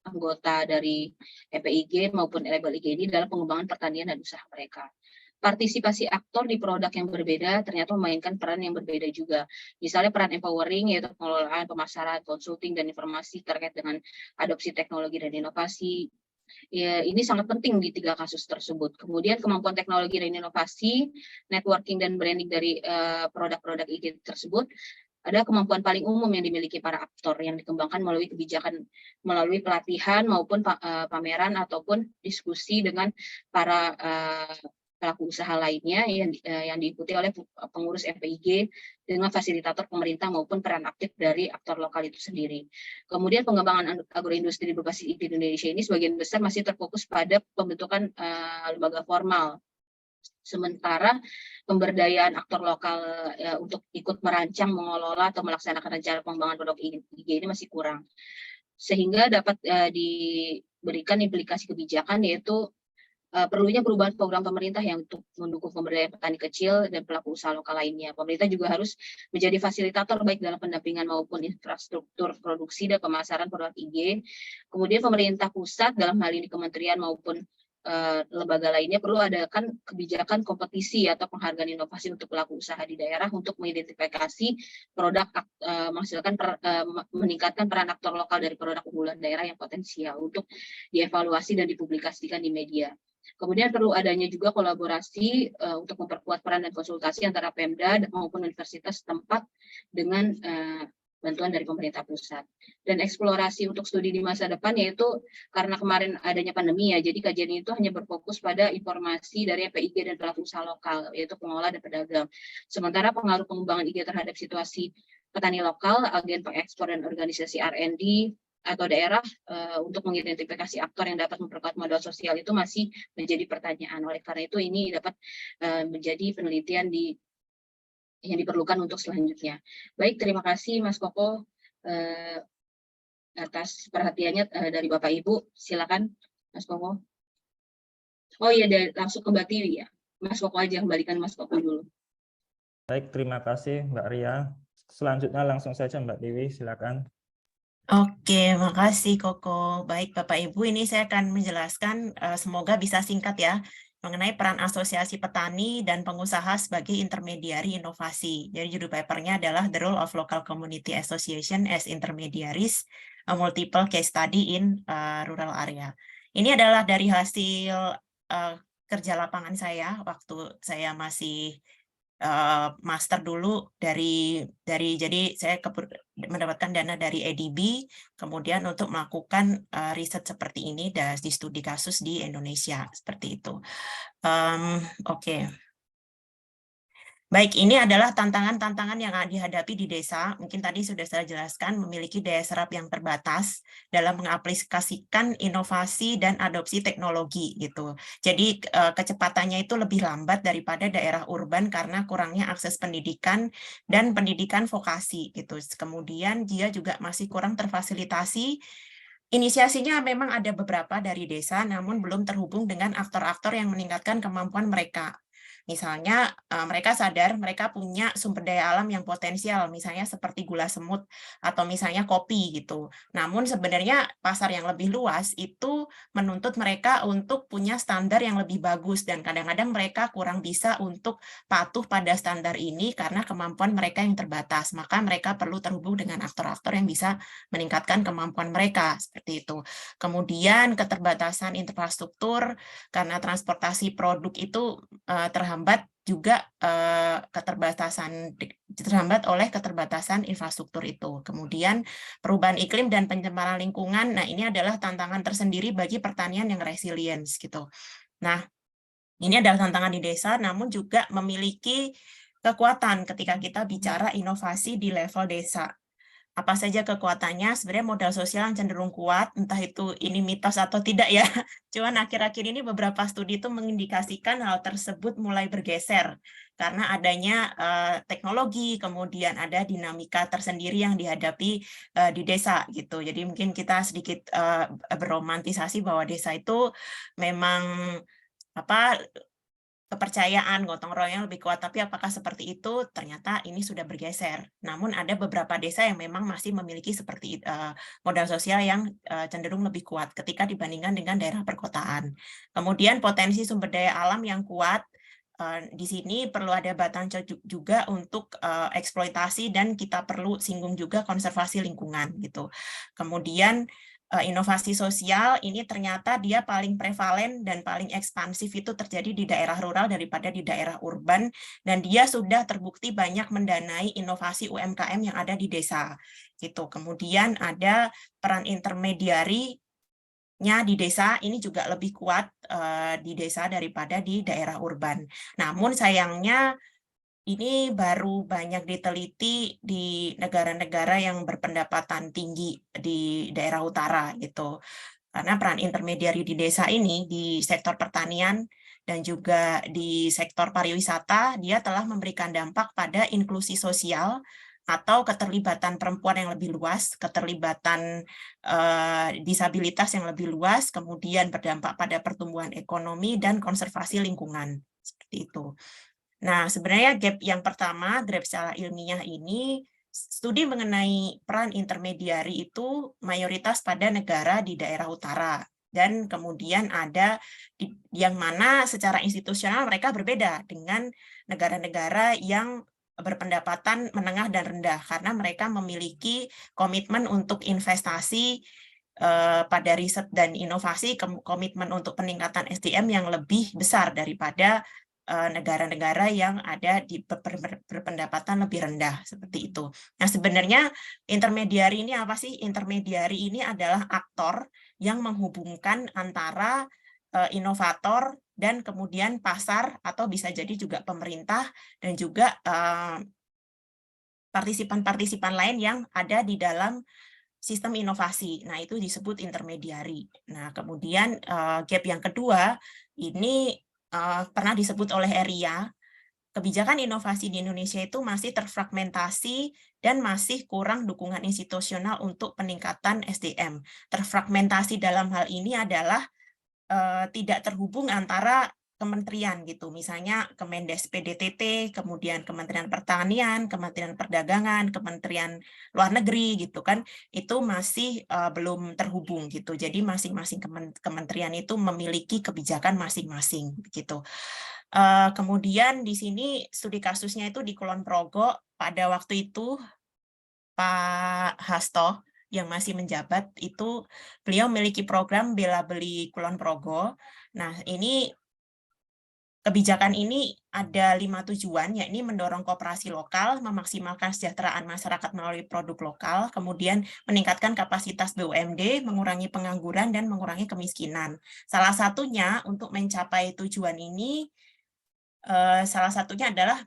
anggota dari EPIG maupun label IG ini dalam pengembangan pertanian dan usaha mereka. Partisipasi aktor di produk yang berbeda ternyata memainkan peran yang berbeda juga. Misalnya peran empowering, yaitu pengelolaan, pemasaran, consulting, dan informasi terkait dengan adopsi teknologi dan inovasi. Ya, ini sangat penting di 3 kasus tersebut. Kemudian kemampuan teknologi dan inovasi, networking dan branding dari produk-produk IG tersebut ada kemampuan paling umum yang dimiliki para aktor yang dikembangkan melalui kebijakan, melalui pelatihan maupun pameran ataupun diskusi dengan para pelaku usaha lainnya yang diikuti oleh pengurus FPIG dengan fasilitator pemerintah maupun peran aktif dari aktor lokal itu sendiri. Kemudian pengembangan agroindustri berbasis IG di Indonesia ini sebagian besar masih terfokus pada pembentukan lembaga formal. Sementara pemberdayaan aktor lokal untuk ikut merancang, mengelola atau melaksanakan rencana pengembangan produk IG ini masih kurang. Sehingga dapat diberikan implikasi kebijakan yaitu perlunya perubahan program pemerintah yang untuk mendukung pemberdayaan petani kecil dan pelaku usaha lokal lainnya. Pemerintah juga harus menjadi fasilitator baik dalam pendampingan maupun infrastruktur produksi dan pemasaran produk IG. Kemudian pemerintah pusat dalam hal ini kementerian maupun lembaga lainnya perlu adakan kebijakan kompetisi atau penghargaan inovasi untuk pelaku usaha di daerah untuk mengidentifikasi produk, meningkatkan peran aktor lokal dari produk unggulan daerah yang potensial untuk dievaluasi dan dipublikasikan di media. Kemudian perlu adanya juga kolaborasi untuk memperkuat peran dan konsultasi antara Pemda maupun universitas setempat dengan bantuan dari pemerintah pusat. Dan eksplorasi untuk studi di masa depan yaitu karena kemarin adanya pandemi ya, jadi kajian itu hanya berfokus pada informasi dari FPIG dan pelaku usaha lokal, yaitu pengelola dan pedagang. Sementara pengaruh pengembangan IG terhadap situasi petani lokal, agen pengekspor dan organisasi R&D atau daerah untuk mengidentifikasi aktor yang dapat memperkuat modal sosial itu masih menjadi pertanyaan. Oleh karena itu ini dapat menjadi penelitian yang diperlukan untuk selanjutnya. Baik, terima kasih Mas Koko atas perhatiannya dari Bapak Ibu. Silakan Mas Koko. Oh iya, langsung ke Mbak Tiwi ya. Mas Koko aja, kembalikan Mas Koko dulu. Baik, terima kasih Mbak Ria. Selanjutnya langsung saja Mbak Tiwi, silakan. Oke, makasih Koko. Baik Bapak Ibu, ini saya akan menjelaskan, semoga bisa singkat ya, mengenai peran asosiasi petani dan pengusaha sebagai intermediari inovasi. Jadi judul papernya adalah The Role of Local Community Association as Intermediaries, a Multiple Case Study in Rural Area. Ini adalah dari hasil kerja lapangan saya waktu saya masih master dulu jadi saya mendapatkan dana dari ADB, kemudian untuk melakukan riset seperti ini di studi kasus di Indonesia seperti itu. Oke. Baik, ini adalah tantangan-tantangan yang dihadapi di desa. Mungkin tadi sudah saya jelaskan, memiliki daya serap yang terbatas dalam mengaplikasikan inovasi dan adopsi teknologi gitu. Jadi kecepatannya itu lebih lambat daripada daerah urban karena kurangnya akses pendidikan dan pendidikan vokasi gitu. Kemudian dia juga masih kurang terfasilitasi. Inisiasinya memang ada beberapa dari desa, namun belum terhubung dengan aktor-aktor yang meningkatkan kemampuan mereka. Misalnya mereka sadar mereka punya sumber daya alam yang potensial, misalnya seperti gula semut atau misalnya kopi gitu. Namun sebenarnya pasar yang lebih luas itu menuntut mereka untuk punya standar yang lebih bagus dan kadang-kadang mereka kurang bisa untuk patuh pada standar ini karena kemampuan mereka yang terbatas. Maka mereka perlu terhubung dengan aktor-aktor yang bisa meningkatkan kemampuan mereka seperti itu. Kemudian keterbatasan infrastruktur karena transportasi produk itu terhambat juga terhambat oleh keterbatasan infrastruktur itu. Kemudian perubahan iklim dan pencemaran lingkungan, nah ini adalah tantangan tersendiri bagi pertanian yang resilience gitu. Nah, ini adalah tantangan di desa, namun juga memiliki kekuatan ketika kita bicara inovasi di level desa. Apa saja kekuatannya? Sebenarnya modal sosial yang cenderung kuat, entah itu ini mitos atau tidak ya. Cuman akhir-akhir ini beberapa studi itu mengindikasikan hal tersebut mulai bergeser karena adanya teknologi, kemudian ada dinamika tersendiri yang dihadapi di desa gitu. Jadi mungkin kita sedikit berromantisasi bahwa desa itu memang kepercayaan gotong royong lebih kuat, tapi apakah seperti itu? Ternyata ini sudah bergeser. Namun ada beberapa desa yang memang masih memiliki seperti modal sosial yang cenderung lebih kuat ketika dibandingkan dengan daerah perkotaan. Kemudian potensi sumber daya alam yang kuat, di sini perlu ada batang juga untuk eksploitasi dan kita perlu singgung juga konservasi lingkungan gitu. Kemudian inovasi sosial ini ternyata dia paling prevalen dan paling ekspansif itu terjadi di daerah rural daripada di daerah urban, dan dia sudah terbukti banyak mendanai inovasi UMKM yang ada di desa gitu. Kemudian ada peran intermediarinya di desa ini juga lebih kuat di desa daripada di daerah urban. Namun sayangnya ini baru banyak diteliti di negara-negara yang berpendapatan tinggi di daerah utara gitu. Karena peran intermediari di desa ini di sektor pertanian dan juga di sektor pariwisata, dia telah memberikan dampak pada inklusi sosial atau keterlibatan perempuan yang lebih luas, keterlibatan disabilitas yang lebih luas, kemudian berdampak pada pertumbuhan ekonomi dan konservasi lingkungan. Seperti itu. Nah, sebenarnya gap yang pertama, gap secara ilmiah ini, studi mengenai peran intermediari itu mayoritas pada negara di daerah utara. Dan kemudian ada yang mana secara institusional mereka berbeda dengan negara-negara yang berpendapatan menengah dan rendah, karena mereka memiliki komitmen untuk investasi pada riset dan inovasi, komitmen untuk peningkatan SDM yang lebih besar daripada negara-negara yang ada di berpendapatan lebih rendah, seperti itu. Nah, sebenarnya intermediari ini apa sih? Intermediari ini adalah aktor yang menghubungkan antara inovator dan kemudian pasar, atau bisa jadi juga pemerintah dan juga partisipan-partisipan lain yang ada di dalam sistem inovasi. Nah, itu disebut intermediari. Nah, kemudian gap yang kedua ini pernah disebut oleh Eria, kebijakan inovasi di Indonesia itu masih terfragmentasi dan masih kurang dukungan institusional untuk peningkatan SDM. Terfragmentasi dalam hal ini adalah tidak terhubung antara kementerian gitu, misalnya Kemendes PDTT, kemudian Kementerian Pertanian, Kementerian Perdagangan, Kementerian Luar Negeri gitu kan, itu masih belum terhubung gitu. Jadi masing-masing kementerian itu memiliki kebijakan masing-masing gitu. Kemudian di sini studi kasusnya itu di Kulon Progo pada waktu itu Pak Hasto yang masih menjabat itu, beliau memiliki program Bela Beli Kulon Progo. Nah, ini kebijakan ini ada 5 tujuan, yakni mendorong koperasi lokal, memaksimalkan kesejahteraan masyarakat melalui produk lokal, kemudian meningkatkan kapasitas BUMD, mengurangi pengangguran, dan mengurangi kemiskinan. Salah satunya untuk mencapai tujuan ini, salah satunya adalah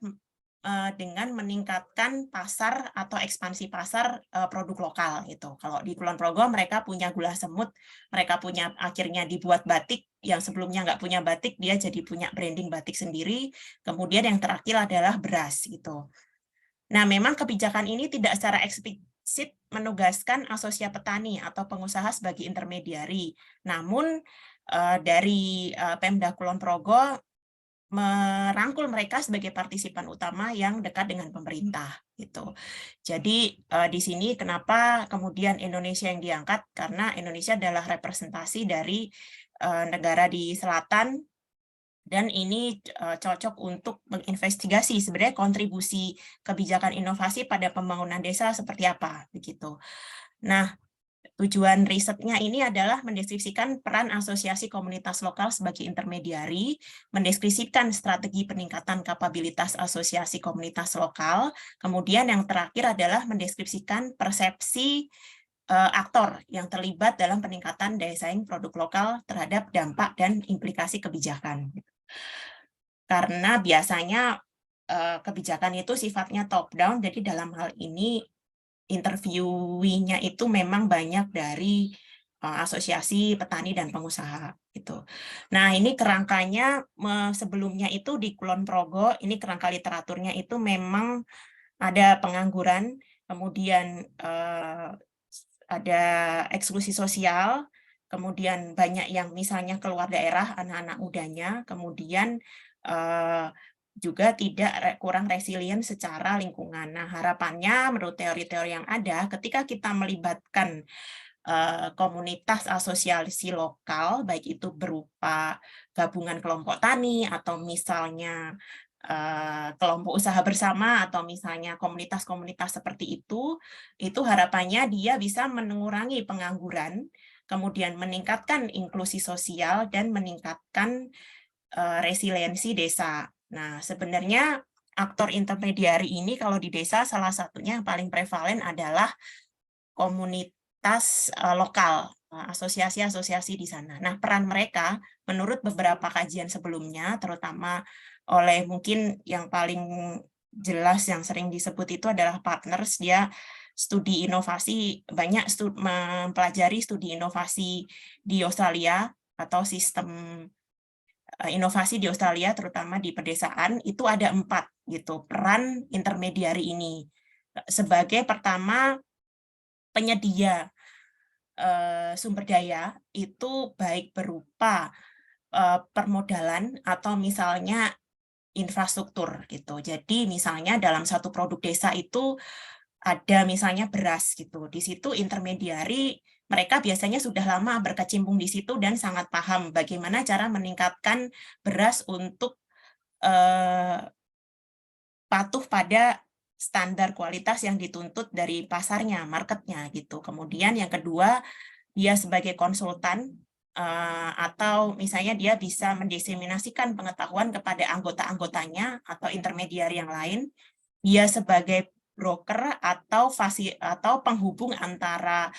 dengan meningkatkan pasar atau ekspansi pasar produk lokal gitu. Kalau di Kulon Progo mereka punya gula semut, mereka punya akhirnya dibuat batik, yang sebelumnya nggak punya batik dia jadi punya branding batik sendiri. Kemudian yang terakhir adalah beras gitu. Nah, memang kebijakan ini tidak secara eksplisit menugaskan asosiasi petani atau pengusaha sebagai intermediari. Namun dari Pemda Kulon Progo merangkul mereka sebagai partisipan utama yang dekat dengan pemerintah gitu. Jadi di sini kenapa kemudian Indonesia yang diangkat, karena Indonesia adalah representasi dari negara di selatan, dan ini cocok untuk menginvestigasi sebenarnya kontribusi kebijakan inovasi pada pembangunan desa seperti apa begitu. Nah, tujuan risetnya ini adalah mendeskripsikan peran asosiasi komunitas lokal sebagai intermediari, mendeskripsikan strategi peningkatan kapabilitas asosiasi komunitas lokal, kemudian yang terakhir adalah mendeskripsikan persepsi aktor yang terlibat dalam peningkatan daya saing produk lokal terhadap dampak dan implikasi kebijakan. Karena biasanya kebijakan itu sifatnya top down, jadi dalam hal ini interviewinya itu memang banyak dari asosiasi petani dan pengusaha gitu. Nah, ini kerangkanya sebelumnya itu di Kulon Progo, ini kerangka literaturnya itu memang ada pengangguran, kemudian ada eksklusi sosial, kemudian banyak yang misalnya keluar daerah anak-anak mudanya, kemudian juga kurang resilient secara lingkungan. Nah, harapannya menurut teori-teori yang ada, ketika kita melibatkan komunitas asosiasi lokal, baik itu berupa gabungan kelompok tani, atau misalnya kelompok usaha bersama, atau misalnya komunitas-komunitas seperti itu harapannya dia bisa mengurangi pengangguran, kemudian meningkatkan inklusi sosial, dan meningkatkan resiliensi desa. Nah, sebenarnya aktor intermediari ini kalau di desa salah satunya yang paling prevalen adalah komunitas lokal, asosiasi-asosiasi di sana. Nah, peran mereka menurut beberapa kajian sebelumnya, terutama oleh mungkin yang paling jelas yang sering disebut itu adalah Partners, dia studi inovasi, banyak mempelajari studi inovasi di Australia atau sistem inovasi di Australia, terutama di pedesaan, itu ada 4 gitu peran intermediari ini. Sebagai pertama, penyedia sumber daya itu baik berupa permodalan atau misalnya infrastruktur gitu. Jadi misalnya dalam satu produk desa itu ada misalnya beras gitu. Di situ intermediari mereka biasanya sudah lama berkecimpung di situ dan sangat paham bagaimana cara meningkatkan beras untuk patuh pada standar kualitas yang dituntut dari pasarnya, marketnya gitu. Kemudian yang kedua, dia sebagai konsultan atau misalnya dia bisa mendiseminasikan pengetahuan kepada anggota-anggotanya atau intermediari yang lain. Dia sebagai broker atau penghubung antara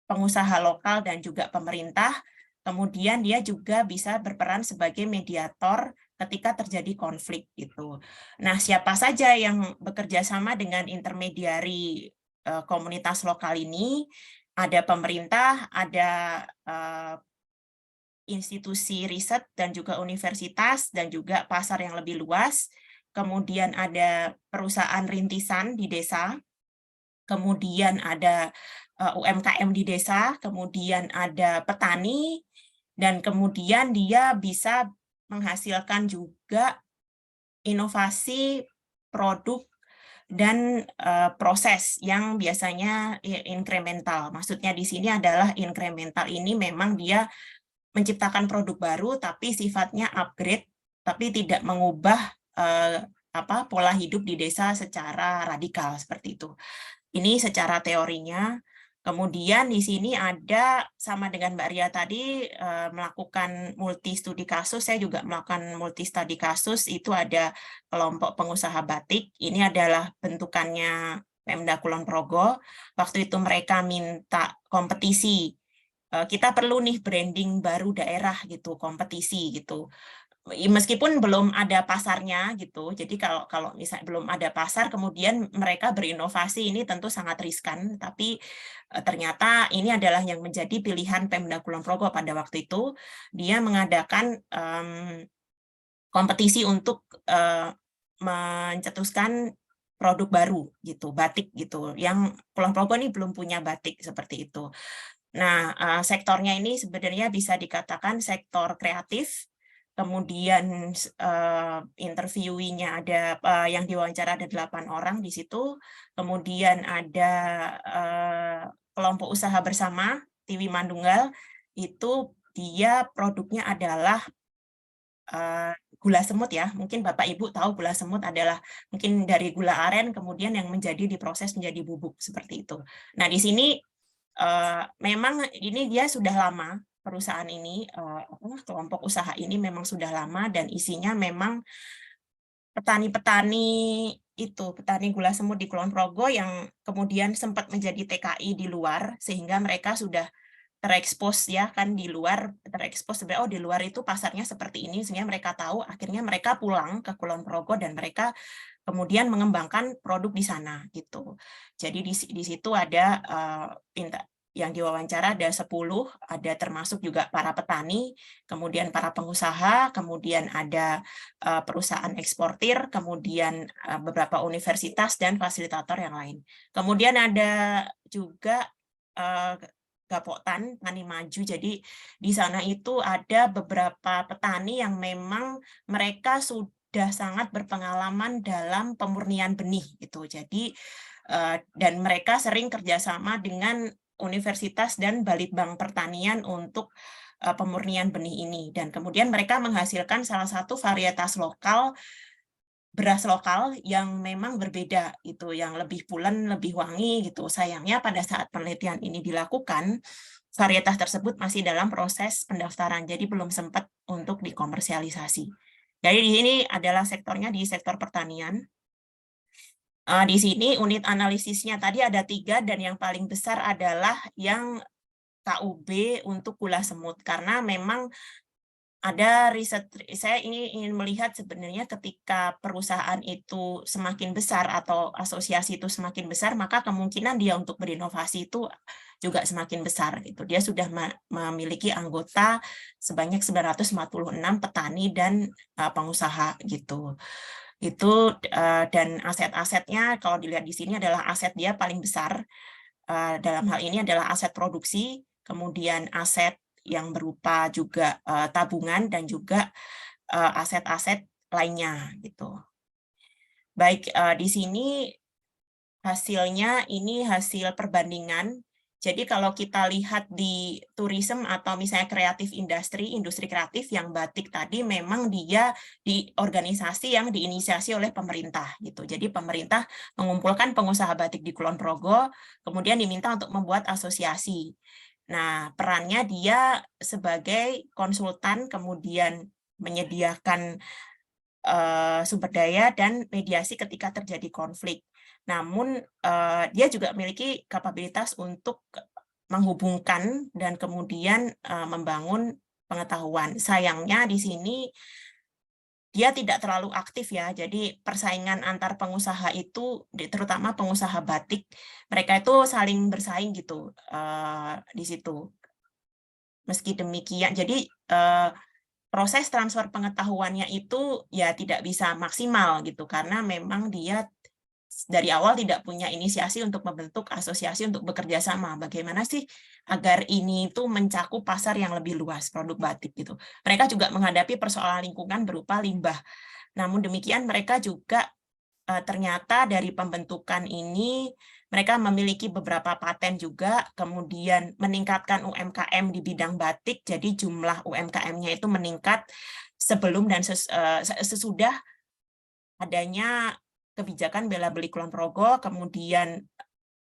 pengusaha lokal dan juga pemerintah. Kemudian dia juga bisa berperan sebagai mediator ketika terjadi konflik gitu. Nah, siapa saja yang bekerja sama dengan intermediari komunitas lokal ini? Ada pemerintah, ada institusi riset dan juga universitas dan juga pasar yang lebih luas. Kemudian ada perusahaan rintisan di desa. Kemudian ada UMKM di desa, kemudian ada petani, dan kemudian dia bisa menghasilkan juga inovasi produk dan proses yang biasanya inkremental. Maksudnya di sini adalah inkremental ini memang dia menciptakan produk baru tapi sifatnya upgrade, tapi tidak mengubah pola hidup di desa secara radikal seperti itu. Ini secara teorinya. Kemudian di sini ada, sama dengan Mbak Ria tadi, melakukan multi studi kasus, saya juga melakukan multi studi kasus, itu ada kelompok pengusaha batik, ini adalah bentukannya Pemda Kulon Progo, waktu itu mereka minta kompetisi, kita perlu nih branding baru daerah gitu, kompetisi gitu. Meskipun belum ada pasarnya gitu, jadi kalau misalnya belum ada pasar, kemudian mereka berinovasi, ini tentu sangat riskan, tapi ternyata ini adalah yang menjadi pilihan Pemda Kulon Progo pada waktu itu. Dia mengadakan kompetisi untuk mencetuskan produk baru gitu, batik gitu, yang Kulon Progo ini belum punya batik seperti itu. Nah, sektornya ini sebenarnya bisa dikatakan sektor kreatif. Kemudian interviewinya ada yang diwawancara ada 8 orang di situ. Kemudian ada kelompok usaha bersama Tiwi Mandunggal, itu dia produknya adalah gula semut ya. Mungkin Bapak Ibu tahu gula semut adalah mungkin dari gula aren kemudian yang menjadi diproses menjadi bubuk seperti itu. Nah, di sini memang ini dia sudah lama. Perusahaan ini, kelompok usaha ini memang sudah lama dan isinya memang petani-petani itu, petani gula semut di Kulon Progo yang kemudian sempat menjadi TKI di luar, sehingga mereka sudah terekspos ya kan di luar, terekspos sebenarnya di luar itu pasarnya seperti ini, sehingga mereka tahu, akhirnya mereka pulang ke Kulon Progo dan mereka kemudian mengembangkan produk di sana gitu. Jadi di situ ada yang diwawancara ada 10, ada termasuk juga para petani, kemudian para pengusaha, kemudian ada perusahaan eksportir, kemudian beberapa universitas dan fasilitator yang lain. Kemudian ada juga Gapoktan, Tani Maju. Jadi di sana itu ada beberapa petani yang memang mereka sudah sangat berpengalaman dalam pemurnian benih gitu. Jadi dan mereka sering kerjasama dengan universitas dan Balitbang Pertanian untuk pemurnian benih ini. Dan kemudian mereka menghasilkan salah satu varietas lokal beras lokal yang memang berbeda itu, yang lebih pulen, lebih wangi gitu. Sayangnya pada saat penelitian ini dilakukan, varietas tersebut masih dalam proses pendaftaran, jadi belum sempat untuk dikomersialisasi. Jadi di sini adalah sektornya di sektor pertanian. Di sini unit analisisnya tadi ada 3 dan yang paling besar adalah yang KUB untuk gula semut, karena memang ada riset, saya ini ingin melihat sebenarnya ketika perusahaan itu semakin besar atau asosiasi itu semakin besar, maka kemungkinan dia untuk berinovasi itu juga semakin besar gitu. Dia sudah memiliki anggota sebanyak 946 petani dan pengusaha gitu. Itu dan aset-asetnya kalau dilihat di sini adalah aset dia paling besar. Dalam hal ini adalah aset produksi, kemudian aset yang berupa juga tabungan dan juga aset-aset lainnya gitu. Baik, di sini hasilnya ini hasil perbandingan. Jadi kalau kita lihat di tourism atau misalnya kreatif industri kreatif yang batik tadi memang dia di organisasi yang diinisiasi oleh pemerintah gitu. Jadi pemerintah mengumpulkan pengusaha batik di Kulon Progo, kemudian diminta untuk membuat asosiasi. Nah, perannya dia sebagai konsultan, kemudian menyediakan sumber daya dan mediasi ketika terjadi konflik. Namun dia juga memiliki kapabilitas untuk menghubungkan dan kemudian membangun pengetahuan. Sayangnya di sini dia tidak terlalu aktif ya, jadi persaingan antar pengusaha itu, terutama pengusaha batik, mereka itu saling bersaing gitu di situ. Meski demikian, jadi proses transfer pengetahuannya itu ya tidak bisa maksimal gitu, karena memang dia dari awal tidak punya inisiasi untuk membentuk asosiasi untuk bekerja sama. Bagaimana sih agar ini itu mencakup pasar yang lebih luas produk batik gitu. Mereka juga menghadapi persoalan lingkungan berupa limbah. Namun demikian mereka juga ternyata dari pembentukan ini mereka memiliki beberapa paten juga, kemudian meningkatkan UMKM di bidang batik, jadi jumlah UMKM-nya itu meningkat sebelum dan sesudah adanya kebijakan bela beli Kulon Progo, kemudian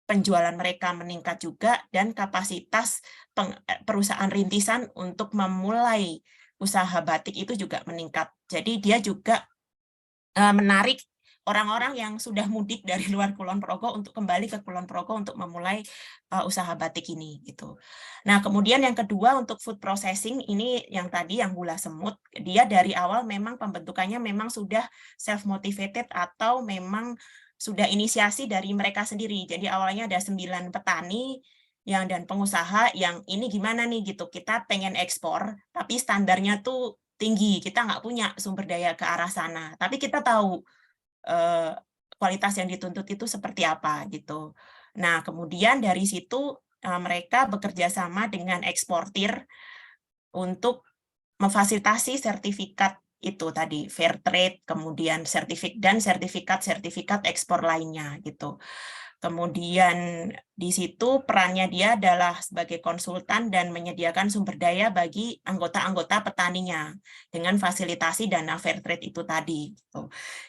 penjualan mereka meningkat juga, dan kapasitas perusahaan rintisan untuk memulai usaha batik itu juga meningkat. Jadi dia juga menarik orang-orang yang sudah mudik dari luar Kulon Progo untuk kembali ke Kulon Progo untuk memulai usaha batik ini gitu. Nah, kemudian yang kedua untuk food processing ini yang tadi yang gula semut, dia dari awal memang pembentukannya memang sudah self motivated atau memang sudah inisiasi dari mereka sendiri. Jadi awalnya ada 9 petani yang dan pengusaha yang ini gimana nih gitu. Kita pengen ekspor tapi standarnya tuh tinggi, kita nggak punya sumber daya ke arah sana. Tapi kita tahu kualitas yang dituntut itu seperti apa gitu. Nah, kemudian dari situ mereka bekerja sama dengan eksportir untuk memfasilitasi sertifikat itu tadi fair trade, kemudian sertifikat ekspor lainnya gitu. Kemudian di situ perannya dia adalah sebagai konsultan dan menyediakan sumber daya bagi anggota-anggota petaninya dengan fasilitasi dana fair trade itu tadi.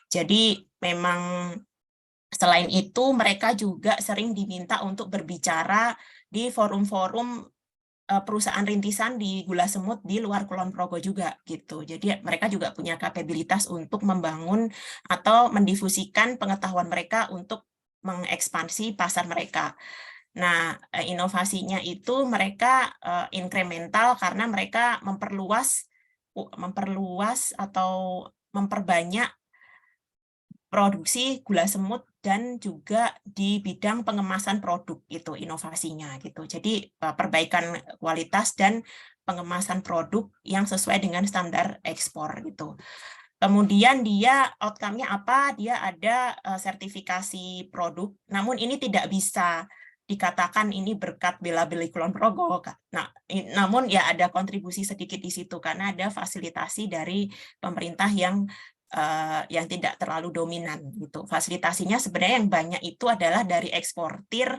Jadi memang selain itu mereka juga sering diminta untuk berbicara di forum-forum perusahaan rintisan di Gula Semut di luar Kulon Progo juga gitu. Jadi mereka juga punya kapabilitas untuk membangun atau mendifusikan pengetahuan mereka untuk mengekspansi pasar mereka. Nah, inovasinya itu mereka inkremental karena mereka memperluas atau memperbanyak produksi gula semut dan juga di bidang pengemasan produk itu inovasinya gitu. Jadi perbaikan kualitas dan pengemasan produk yang sesuai dengan standar ekspor gitu. Kemudian dia outcome-nya apa? Dia ada sertifikasi produk, namun ini tidak bisa dikatakan ini berkat bela beli Kulon Progo. Nah, namun ya ada kontribusi sedikit di situ karena ada fasilitasi dari pemerintah yang tidak terlalu dominan gitu. Fasilitasinya sebenarnya yang banyak itu adalah dari eksportir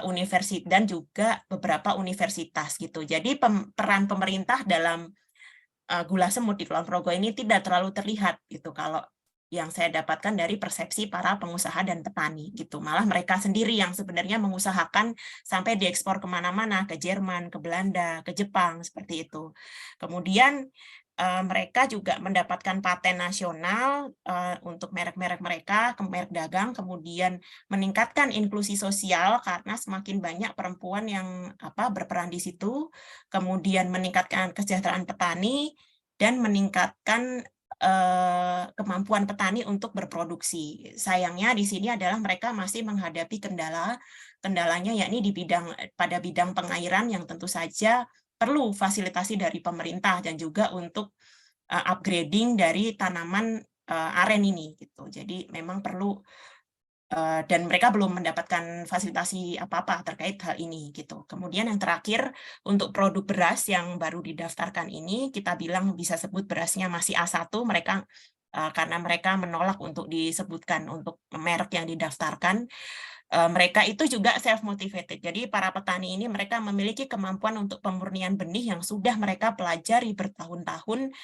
universitas dan juga beberapa universitas gitu. Jadi peran pemerintah dalam gula semut di Kulon Progo ini tidak terlalu terlihat gitu. Kalau yang saya dapatkan dari persepsi para pengusaha dan petani gitu. Malah mereka sendiri yang sebenarnya mengusahakan sampai diekspor kemana-mana, ke Jerman, ke Belanda, ke Jepang, seperti itu. Kemudian mereka juga mendapatkan paten nasional untuk merek-merek mereka, merek dagang, kemudian meningkatkan inklusi sosial karena semakin banyak perempuan yang berperan di situ, kemudian meningkatkan kesejahteraan petani, dan meningkatkan kemampuan petani untuk berproduksi. Sayangnya di sini adalah mereka masih menghadapi kendalanya yakni pada bidang pengairan yang tentu saja perlu fasilitasi dari pemerintah dan juga untuk upgrading dari tanaman aren ini gitu. Jadi memang perlu dan mereka belum mendapatkan fasilitasi apa-apa terkait hal ini gitu. Kemudian yang terakhir untuk produk beras yang baru didaftarkan ini kita bilang bisa sebut berasnya masih A1 mereka karena mereka menolak untuk disebutkan untuk merek yang didaftarkan. Mereka itu juga self motivated. Jadi para petani ini mereka memiliki kemampuan untuk pemurnian benih yang sudah mereka pelajari bertahun-tahun.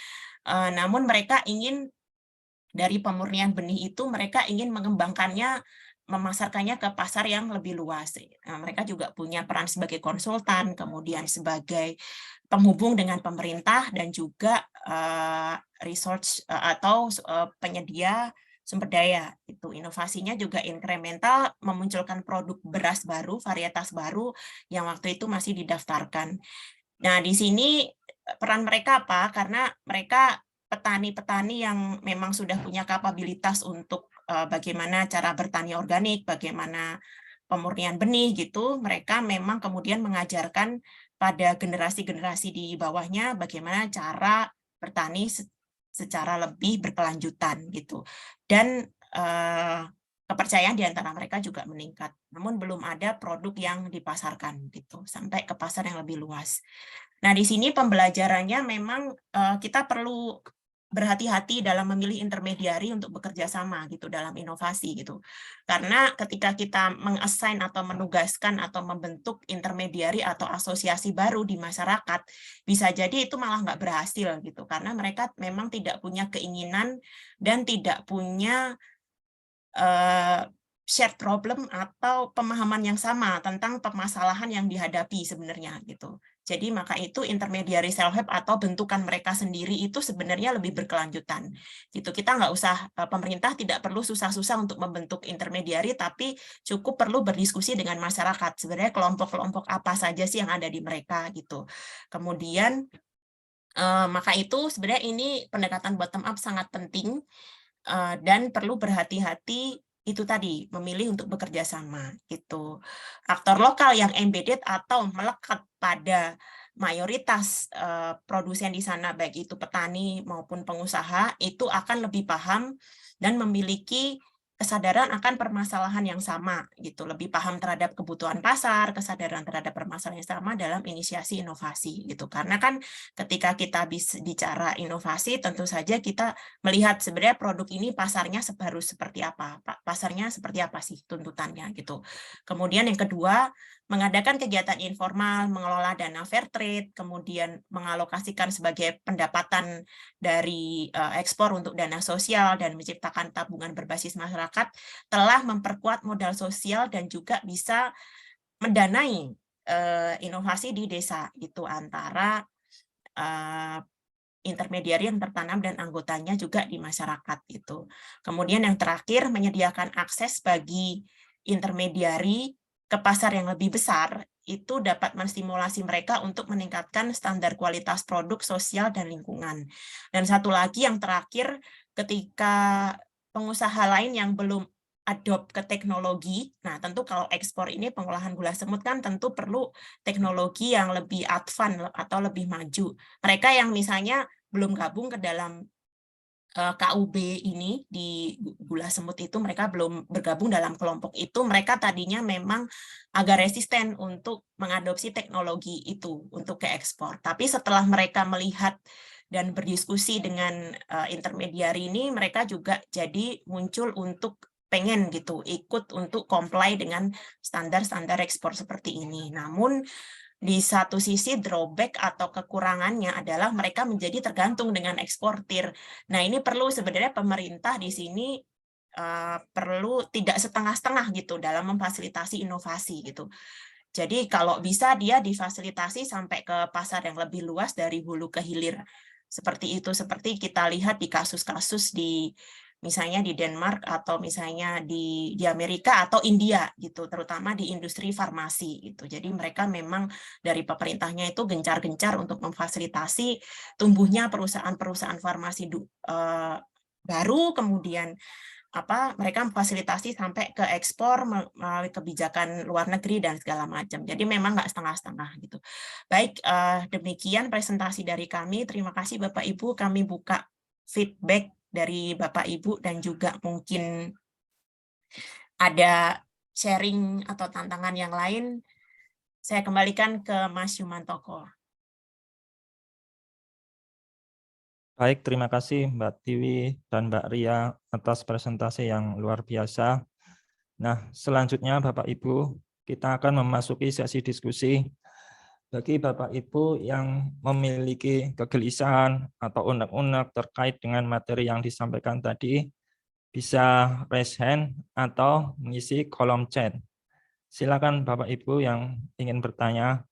Namun mereka ingin dari pemurnian benih itu mereka ingin mengembangkannya, memasarkannya ke pasar yang lebih luas. Mereka juga punya peran sebagai konsultan, kemudian sebagai penghubung dengan pemerintah dan juga research atau penyedia sumber daya. Itu inovasinya juga incremental, memunculkan produk beras baru, varietas baru yang waktu itu masih didaftarkan. Nah, di sini peran mereka apa? Karena mereka petani-petani yang memang sudah punya kapabilitas untuk bagaimana cara bertani organik, bagaimana pemurnian benih gitu, mereka memang kemudian mengajarkan pada generasi-generasi di bawahnya bagaimana cara bertani secara lebih berkelanjutan gitu. Dan kepercayaan di antara mereka juga meningkat. Namun belum ada produk yang dipasarkan gitu sampai ke pasar yang lebih luas. Nah, di sini pembelajarannya memang kita perlu berhati-hati dalam memilih intermediari untuk bekerja sama gitu dalam inovasi gitu. Karena ketika kita mengassign atau menugaskan atau membentuk intermediari atau asosiasi baru di masyarakat, bisa jadi itu malah nggak berhasil gitu. Karena mereka memang tidak punya keinginan dan tidak punya shared problem atau pemahaman yang sama tentang permasalahan yang dihadapi sebenarnya gitu. Jadi maka itu intermediary self-help atau bentukan mereka sendiri itu sebenarnya lebih berkelanjutan. Gitu. Kita nggak usah, pemerintah tidak perlu susah-susah untuk membentuk intermediary, tapi cukup perlu berdiskusi dengan masyarakat. Sebenarnya kelompok-kelompok apa saja sih yang ada di mereka gitu. Kemudian maka itu sebenarnya ini pendekatan bottom up sangat penting dan perlu berhati-hati itu tadi memilih untuk bekerja sama gitu. Aktor lokal yang embedded atau melekat pada mayoritas produsen di sana baik itu petani maupun pengusaha itu akan lebih paham dan memiliki kesadaran akan permasalahan yang sama gitu, lebih paham terhadap kebutuhan pasar, kesadaran terhadap permasalahan yang sama dalam inisiasi inovasi gitu. Karena kan ketika kita bicara inovasi tentu saja kita melihat sebenarnya produk ini pasarnya harus seperti apa, pasarnya seperti apa sih tuntutannya gitu. Kemudian yang kedua, mengadakan kegiatan informal, mengelola dana fair trade, kemudian mengalokasikan sebagai pendapatan dari ekspor untuk dana sosial dan menciptakan tabungan berbasis masyarakat telah memperkuat modal sosial dan juga bisa mendanai inovasi di desa itu antara intermediari yang tertanam dan anggotanya juga di masyarakat itu. Kemudian yang terakhir menyediakan akses bagi intermediari ke pasar yang lebih besar itu dapat menstimulasi mereka untuk meningkatkan standar kualitas produk sosial dan lingkungan. Dan satu lagi yang terakhir ketika pengusaha lain yang belum adopt ke teknologi, nah tentu kalau ekspor ini pengolahan gula semut kan tentu perlu teknologi yang lebih advance atau lebih maju. Mereka yang misalnya belum gabung ke dalam KUB ini di gula semut itu, mereka belum bergabung dalam kelompok itu, mereka tadinya memang agak resisten untuk mengadopsi teknologi itu untuk ke ekspor. Tapi setelah mereka melihat dan berdiskusi dengan intermediari ini, mereka juga jadi muncul untuk pengen gitu ikut untuk comply dengan standar-standar ekspor seperti ini. Namun di satu sisi drawback atau kekurangannya adalah mereka menjadi tergantung dengan eksportir. Nah, ini perlu sebenarnya pemerintah di sini perlu tidak setengah-setengah gitu dalam memfasilitasi inovasi gitu. Jadi kalau bisa dia difasilitasi sampai ke pasar yang lebih luas dari hulu ke hilir. Seperti itu, seperti kita lihat di kasus-kasus di misalnya di Denmark atau misalnya di Amerika atau India gitu, terutama di industri farmasi gitu. Jadi mereka memang dari pemerintahnya itu gencar-gencar untuk memfasilitasi tumbuhnya perusahaan-perusahaan farmasi baru, kemudian mereka memfasilitasi sampai ke ekspor melalui kebijakan luar negeri dan segala macam. Jadi memang nggak setengah-setengah gitu. Baik, demikian presentasi dari kami. Terima kasih Bapak Ibu. Kami buka feedback dari Bapak Ibu dan juga mungkin ada sharing atau tantangan yang lain. Saya kembalikan ke Mas Yumantoko. Baik, terima kasih Mbak Tiwi dan Mbak Ria atas presentasi yang luar biasa. Nah, selanjutnya Bapak Ibu, kita akan memasuki sesi diskusi. Bagi Bapak Ibu yang memiliki kegelisahan atau unek-unek terkait dengan materi yang disampaikan tadi, bisa raise hand atau mengisi kolom chat. Silakan Bapak Ibu yang ingin bertanya.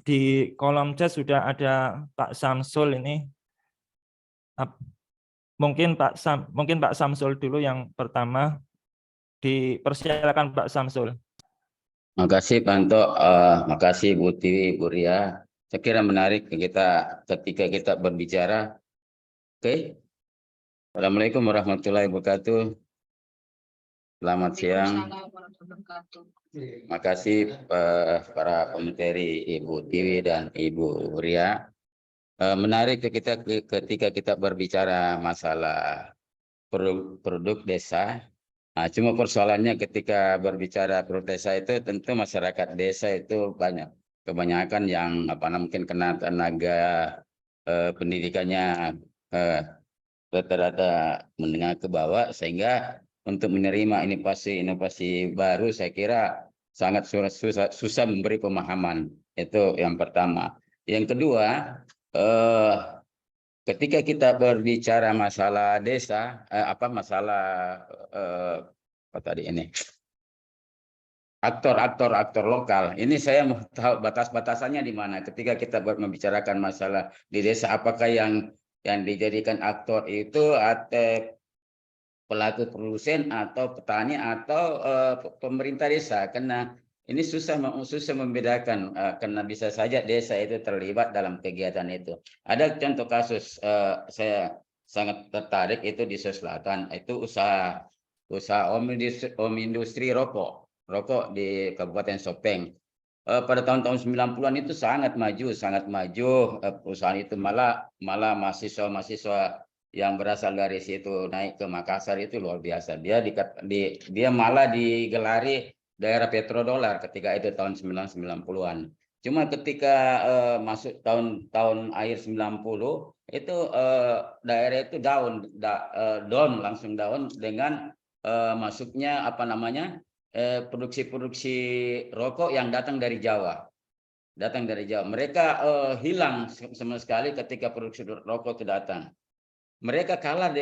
Di kolom chat sudah ada Pak Samsul ini. Mungkin Pak Samsul dulu yang pertama. Dipersilakan Pak Samsul. Makasih Pak Anto, makasih Bu Tiwi, Bu Ria. Saya kira menarik ketika kita berbicara. Oke. Assalamualaikum warahmatullahi wabarakatuh. Selamat siang. Makasih para pemateri Ibu Tiwi dan Ibu Ria. Menarik ketika kita berbicara masalah produk desa. Nah, cuma persoalannya ketika berbicara produk desa itu tentu masyarakat desa itu kebanyakan yang mungkin kena tenaga pendidikannya rata-rata menengah ke bawah, sehingga untuk menerima inovasi baru saya kira sangat susah memberi pemahaman. Itu yang pertama. Yang kedua, ketika kita berbicara masalah desa, aktor lokal, ini saya mau tahu batas-batasannya di mana. Ketika kita membicarakan masalah di desa, apakah yang dijadikan aktor itu atau pelaku produsen atau petani atau pemerintah desa? Karena ini susah membedakan, karena bisa saja desa itu terlibat dalam kegiatan itu. Ada contoh kasus saya sangat tertarik itu di Sulawesi Selatan, itu usaha om industri rokok di Kabupaten Sopeng. Pada tahun-tahun 90-an itu sangat maju. Perusahaan itu malah mahasiswa yang berasal dari situ naik ke Makassar itu luar biasa. Dia malah digelari daerah petrodolar ketika itu tahun 90-an. Cuma ketika masuk tahun akhir 90 itu daerah itu langsung down dengan masuknya produksi rokok yang datang dari Jawa. Mereka hilang sama sekali ketika produksi rokok itu datang. Mereka kalah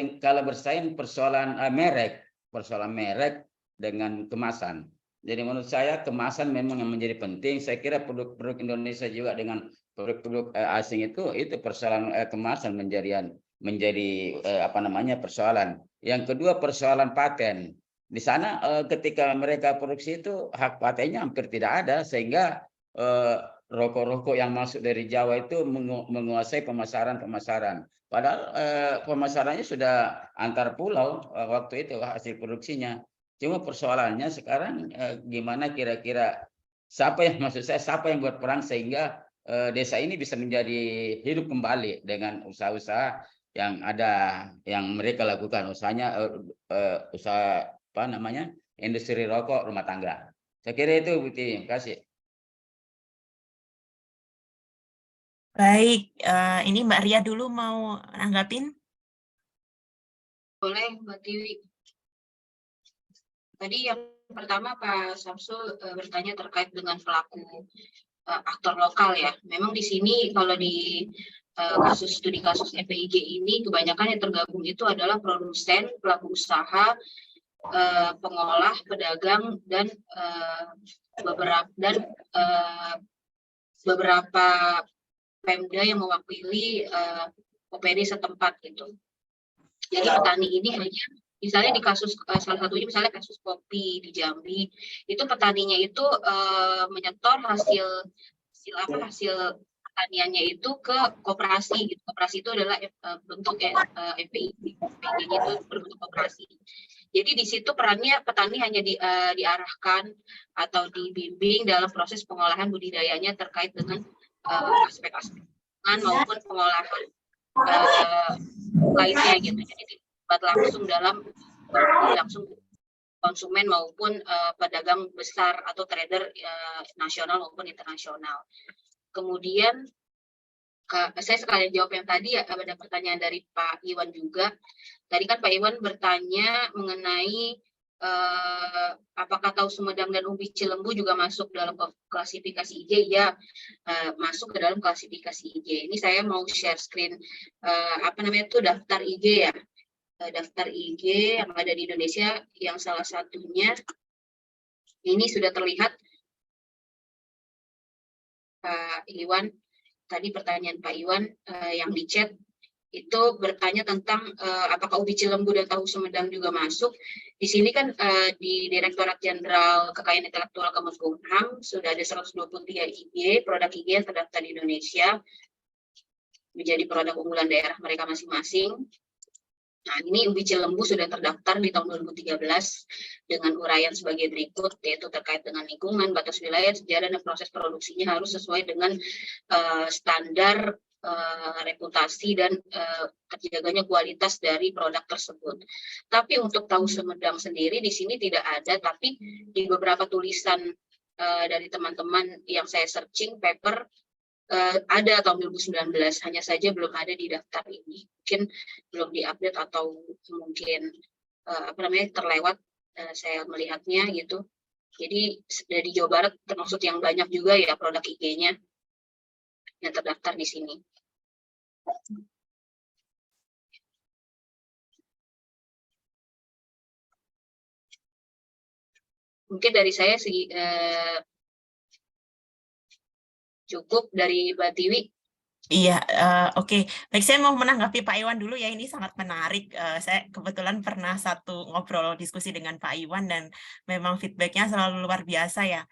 bersaing persoalan merek dengan kemasan. Jadi menurut saya kemasan memang yang menjadi penting. Saya kira produk Indonesia juga dengan produk asing itu persoalan kemasan menjadi persoalan. Yang kedua persoalan paten. Di sana ketika mereka produksi itu hak patennya hampir tidak ada, sehingga rokok-rokok yang masuk dari Jawa itu menguasai pemasaran. Padahal pemasarannya sudah antar pulau waktu itu hasil produksinya. Cuma persoalannya sekarang gimana kira-kira siapa yang buat perang sehingga desa ini bisa menjadi hidup kembali dengan usaha-usaha yang mereka lakukan, usaha industri rokok rumah tangga. Saya kira itu Bu Tiwi. Terima kasih. Baik, ini Mbak Ria dulu mau nanggapin? Boleh Mbak Tiwi. Tadi yang Pertama Pak Samsul bertanya terkait dengan pelaku aktor lokal ya. Memang di sini kalau di studi kasus FPIG ini kebanyakan yang tergabung itu adalah produsen, pelaku usaha, pengolah, pedagang, dan beberapa Pemda yang mewakili OPD setempat gitu. Jadi petani ini hanya misalnya di kasus salah satunya misalnya kasus kopi di Jambi, itu petaninya itu menyetor hasil pertaniannya itu ke koperasi gitu. Koperasi itu adalah bentuk FPIG itu berbentuk koperasi. Jadi di situ perannya petani hanya diarahkan atau dibimbing dalam proses pengolahan budidayanya terkait dengan aspek-aspek maupun pengolahan lainnya gitu. Jadi terlibat langsung dalam konsumen maupun pedagang besar atau trader nasional maupun internasional. Kemudian saya sekalian jawab yang tadi ya, ada pertanyaan dari Pak Iwan juga. Tadi kan Pak Iwan bertanya mengenai apakah tahu Sumedang dan ubi Cilembu juga masuk dalam klasifikasi IG? Ya, masuk ke dalam klasifikasi IG. Ini saya mau share screen daftar IG ya. Daftar IG yang ada di Indonesia yang salah satunya ini sudah terlihat Pak Iwan, tadi pertanyaan Pak Iwan yang di chat itu bertanya tentang apakah ubi Cilembu dan tahu Sumedang juga masuk. Di sini kan di Direktorat Jenderal Kekayaan Intelektual Kemenkumham sudah ada 123 IG, produk IG yang terdaftar di Indonesia menjadi produk unggulan daerah mereka masing-masing. Nah, ini ubi Cilembu sudah terdaftar di tahun 2013 dengan uraian sebagai berikut, yaitu terkait dengan lingkungan, batas wilayah, sejarah, dan proses produksinya harus sesuai dengan standar reputasi dan terjaganya kualitas dari produk tersebut. Tapi untuk tahu Sumedang sendiri di sini tidak ada, tapi di beberapa tulisan dari teman-teman yang saya searching paper ada tahun 2019, hanya saja belum ada di daftar ini. Mungkin belum diupdate atau mungkin terlewat saya melihatnya gitu. Jadi dari Jawa Barat termasuk yang banyak juga ya produk IG-nya yang terdaftar di sini. Mungkin dari saya cukup dari Mbak Tiwi. Iya, oke. Baik, saya mau menanggapi Pak Iwan dulu ya, ini sangat menarik. Saya kebetulan pernah satu ngobrol diskusi dengan Pak Iwan dan memang feedback-nya selalu luar biasa ya.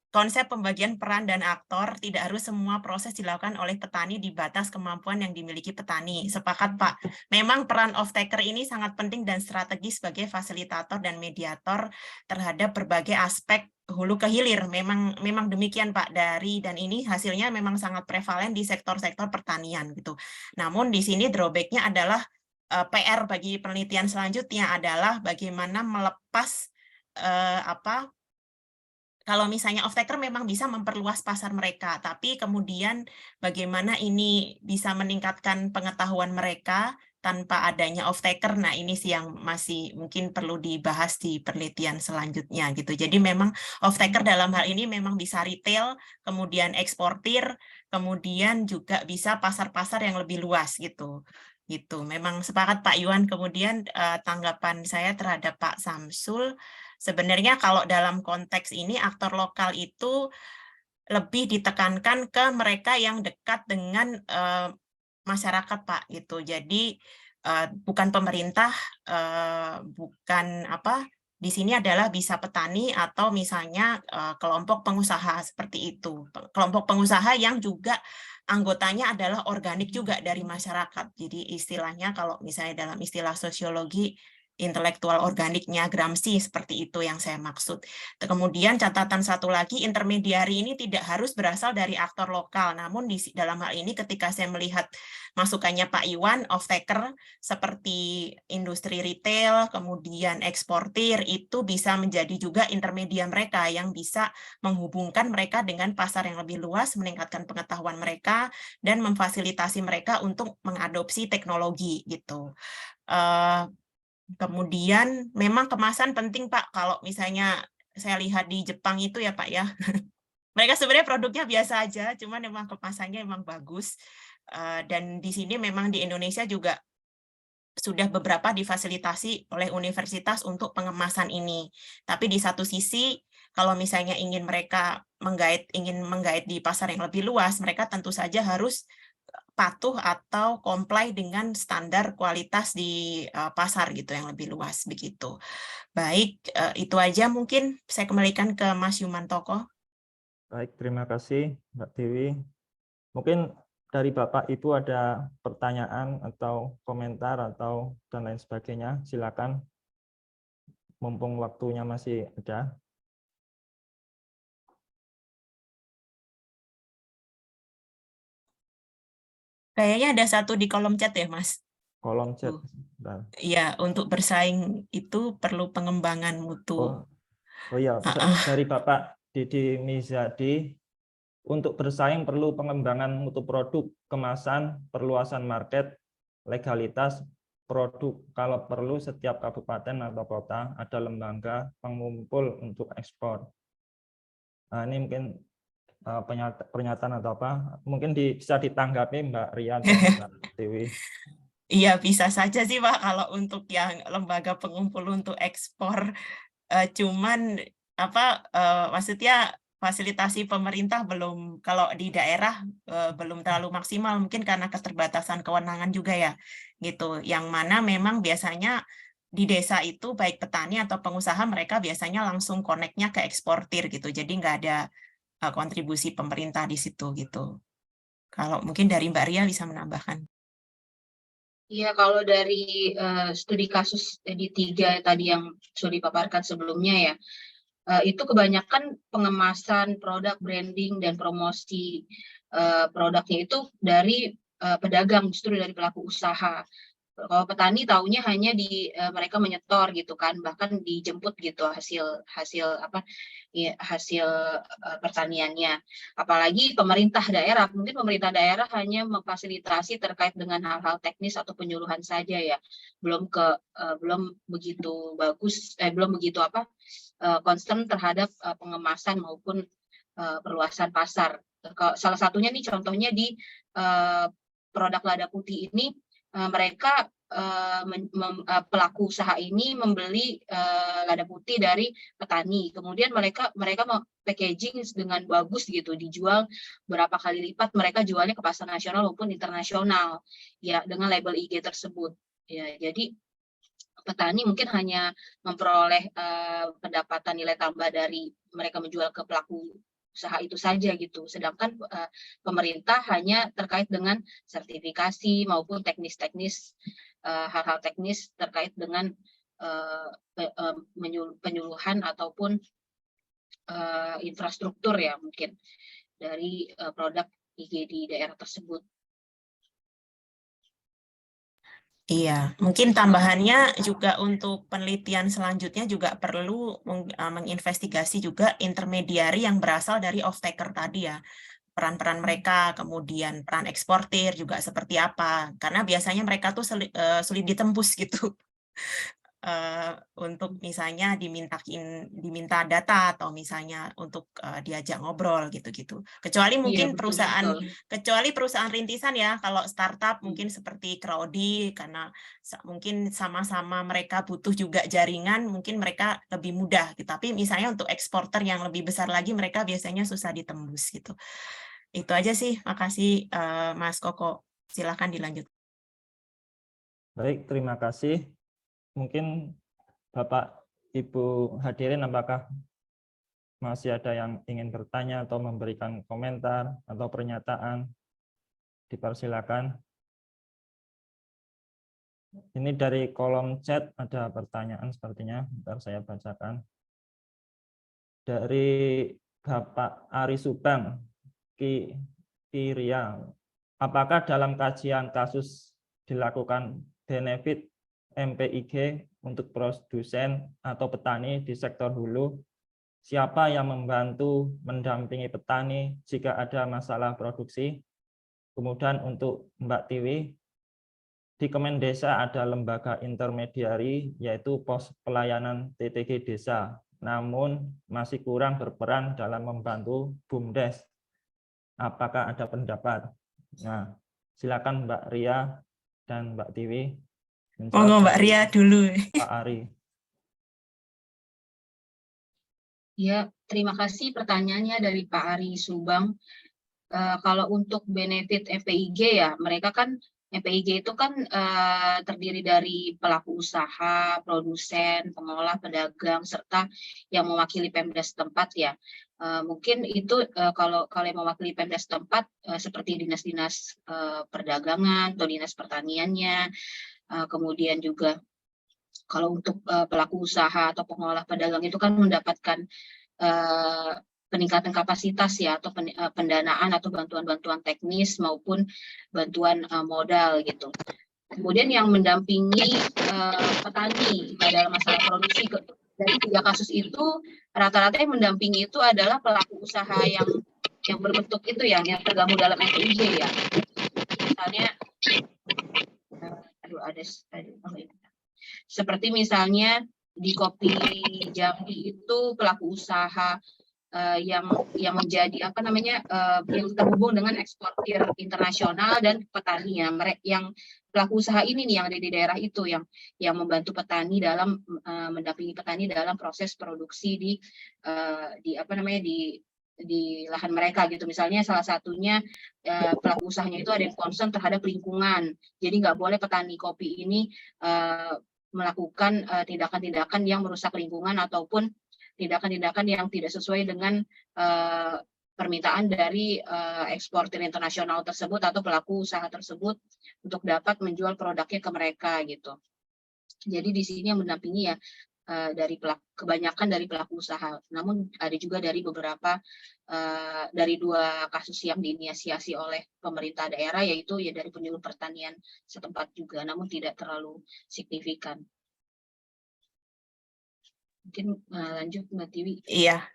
Konsep pembagian peran dan aktor, tidak harus semua proses dilakukan oleh petani di batas kemampuan yang dimiliki petani. Sepakat Pak, memang peran off-taker ini sangat penting dan strategis sebagai fasilitator dan mediator terhadap berbagai aspek hulu ke hilir. Memang demikian Pak, dan ini hasilnya memang sangat prevalen di sektor-sektor pertanian gitu. Namun di sini drawback-nya adalah PR bagi penelitian selanjutnya adalah bagaimana melepas kalau misalnya off-taker memang bisa memperluas pasar mereka, tapi kemudian bagaimana ini bisa meningkatkan pengetahuan mereka tanpa adanya off-taker, nah ini sih yang masih mungkin perlu dibahas di penelitian selanjutnya gitu. Jadi memang off-taker dalam hal ini memang bisa retail, kemudian eksportir, kemudian juga bisa pasar-pasar yang lebih luas gitu. Gitu. Memang sepakat Pak Iwan. Kemudian tanggapan saya terhadap Pak Samsul, sebenarnya kalau dalam konteks ini aktor lokal itu lebih ditekankan ke mereka yang dekat dengan masyarakat Pak gitu. Jadi bukan pemerintah, bukan di sini adalah bisa petani atau misalnya kelompok pengusaha seperti itu. Kelompok pengusaha yang juga anggotanya adalah organik juga dari masyarakat. Jadi istilahnya kalau misalnya dalam istilah sosiologi intelektual organiknya Gramsci, seperti itu yang saya maksud. Kemudian catatan satu lagi, intermediari ini tidak harus berasal dari aktor lokal, namun dalam hal ini ketika saya melihat masukannya Pak Iwan, off-taker seperti industri retail, kemudian eksportir, itu bisa menjadi juga intermedia mereka yang bisa menghubungkan mereka dengan pasar yang lebih luas, meningkatkan pengetahuan mereka, dan memfasilitasi mereka untuk mengadopsi teknologi gitu. Kemudian memang kemasan penting Pak, kalau misalnya saya lihat di Jepang itu ya Pak ya, mereka sebenarnya produknya biasa aja, cuman memang kemasannya memang bagus. Dan di sini memang di Indonesia juga sudah beberapa difasilitasi oleh universitas untuk pengemasan ini. Tapi di satu sisi, kalau misalnya ingin menggait di pasar yang lebih luas, mereka tentu saja harus patuh atau comply dengan standar kualitas di pasar gitu yang lebih luas begitu. Baik, itu aja mungkin saya kembalikan ke Mas Yumantoko. Baik, terima kasih Mbak Dewi. Mungkin dari Bapak Ibu ada pertanyaan atau komentar atau dan lain sebagainya. Silakan, mumpung waktunya masih ada. Kayaknya ada satu di kolom chat ya, Mas. Kolom chat. Iya, untuk bersaing itu perlu pengembangan mutu. Oh iya, dari Bapak Didi Mizadi, untuk bersaing perlu pengembangan mutu produk, kemasan, perluasan market, legalitas produk. Kalau perlu setiap kabupaten atau kota ada lembaga pengumpul untuk ekspor. Nah, ini mungkin pernyataan atau apa? Mungkin bisa ditanggapi Mbak Ria atau Mbak Dewi. Iya, bisa saja sih Pak kalau untuk yang lembaga pengumpul untuk ekspor. Cuman maksudnya fasilitasi pemerintah belum, kalau di daerah belum terlalu maksimal, mungkin karena keterbatasan kewenangan juga ya, gitu. Yang mana memang biasanya di desa itu baik petani atau pengusaha mereka biasanya langsung connect-nya ke eksportir gitu. Jadi nggak ada kontribusi pemerintah di situ gitu. Kalau mungkin dari Mbak Ria bisa menambahkan. Iya, kalau dari studi kasus di 3 tadi yang sudah dipaparkan sebelumnya ya, itu kebanyakan pengemasan produk, branding, dan promosi produknya itu dari pedagang, justru dari pelaku usaha. Kalau petani taunya hanya mereka menyetor gitu kan, bahkan dijemput gitu hasil pertaniannya. Apalagi pemerintah daerah, mungkin pemerintah daerah hanya memfasilitasi terkait dengan hal-hal teknis atau penyuluhan saja ya, belum begitu bagus, belum begitu concern terhadap pengemasan maupun perluasan pasar. Salah satunya nih contohnya di produk lada putih ini, mereka pelaku usaha ini membeli lada putih dari petani, kemudian mereka mau packaging dengan bagus gitu, dijual berapa kali lipat mereka jualnya ke pasar nasional maupun internasional ya, dengan label IG tersebut ya. Jadi petani mungkin hanya memperoleh pendapatan nilai tambah dari mereka menjual ke pelaku usaha itu saja gitu. Sedangkan pemerintah hanya terkait dengan sertifikasi maupun teknis-teknis, hal-hal teknis terkait dengan penyuluhan ataupun infrastruktur ya mungkin dari produk IG di daerah tersebut. Iya, mungkin tambahannya juga untuk penelitian selanjutnya juga perlu menginvestigasi juga intermediari yang berasal dari off-taker tadi ya. Peran-peran mereka, kemudian peran eksportir juga seperti apa. Karena biasanya mereka tuh sulit ditembus gitu. Untuk misalnya diminta data atau misalnya untuk diajak ngobrol gitu-gitu. Kecuali mungkin kecuali perusahaan rintisan ya, kalau startup mungkin seperti Crowdy, karena mungkin sama-sama mereka butuh juga jaringan, mungkin mereka lebih mudah. Tapi misalnya untuk eksporter yang lebih besar lagi, mereka biasanya susah ditembus gitu. Itu aja sih, makasih Mas Koko. Silakan dilanjut. Baik, terima kasih. Mungkin Bapak Ibu hadirin, apakah masih ada yang ingin bertanya atau memberikan komentar atau pernyataan? Dipersilakan. Ini dari kolom chat ada pertanyaan sepertinya, bentar saya bacakan. Dari Bapak Ari Subang, Kiria, apakah dalam kajian kasus dilakukan benefit MPIG untuk produsen atau petani di sektor hulu? Siapa yang membantu mendampingi petani jika ada masalah produksi? Kemudian untuk Mbak Tiwi, di Kemendesa ada lembaga intermediari yaitu pos pelayanan TTG Desa, namun masih kurang berperan dalam membantu BUMDes. Apakah ada pendapat? Nah, silakan Mbak Ria dan Mbak Tiwi. Monggo Mbak Ria dulu. Pak Ari. Ya, terima kasih pertanyaannya dari Pak Ari Subang. Kalau untuk benefit FPIG ya, mereka kan FPIG itu kan terdiri dari pelaku usaha, produsen, pengolah, pedagang, serta yang mewakili Pemda setempat ya. Mungkin itu kalau yang mewakili Pemda setempat seperti dinas-dinas perdagangan atau dinas pertaniannya, kemudian juga kalau untuk pelaku usaha atau pengolah pedagang itu kan mendapatkan peningkatan kapasitas ya, atau pendanaan atau bantuan-bantuan teknis maupun bantuan modal gitu. Kemudian yang mendampingi petani dalam masalah produksi, dari 3 kasus itu rata-rata yang mendampingi itu adalah pelaku usaha yang berbentuk itu ya, yang tergabung dalam FPIG ya. Misalnya seperti misalnya di Kopi Jambi itu pelaku usaha yang menjadi yang terhubung dengan eksportir internasional dan petani ya, yang pelaku usaha ini nih yang ada di daerah itu yang membantu petani dalam mendampingi petani dalam proses produksi di lahan mereka gitu. Misalnya salah satunya pelaku usahanya itu ada yang concern terhadap lingkungan, jadi nggak boleh petani kopi ini melakukan tindakan-tindakan yang merusak lingkungan ataupun tindakan-tindakan yang tidak sesuai dengan permintaan dari eksportir internasional tersebut atau pelaku usaha tersebut untuk dapat menjual produknya ke mereka gitu. Jadi di sini yang mendampingi ya kebanyakan dari pelaku usaha. Namun ada juga dari beberapa dari 2 kasus yang diinisiasi oleh pemerintah daerah, yaitu ya dari penyuluh pertanian setempat juga, namun tidak terlalu signifikan. Mungkin lanjut Mbak Tiwi. Iya.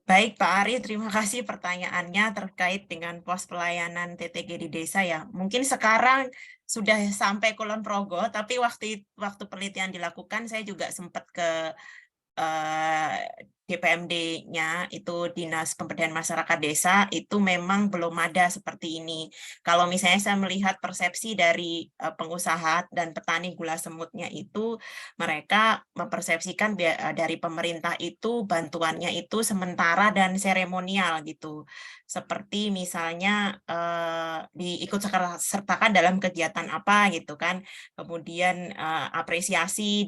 Baik Pak Ari, terima kasih pertanyaannya terkait dengan pos pelayanan TTG di desa ya. Mungkin sekarang sudah sampai Kulon Progo, tapi waktu penelitian dilakukan saya juga sempat ke DPMD-nya itu Dinas Pemberdayaan Masyarakat Desa, itu memang belum ada seperti ini. Kalau misalnya saya melihat persepsi dari pengusaha dan petani gula semutnya itu, mereka mempersepsikan dari pemerintah itu bantuannya itu sementara dan seremonial gitu. Seperti misalnya diikut sertakan dalam kegiatan apa gitu kan. Kemudian apresiasi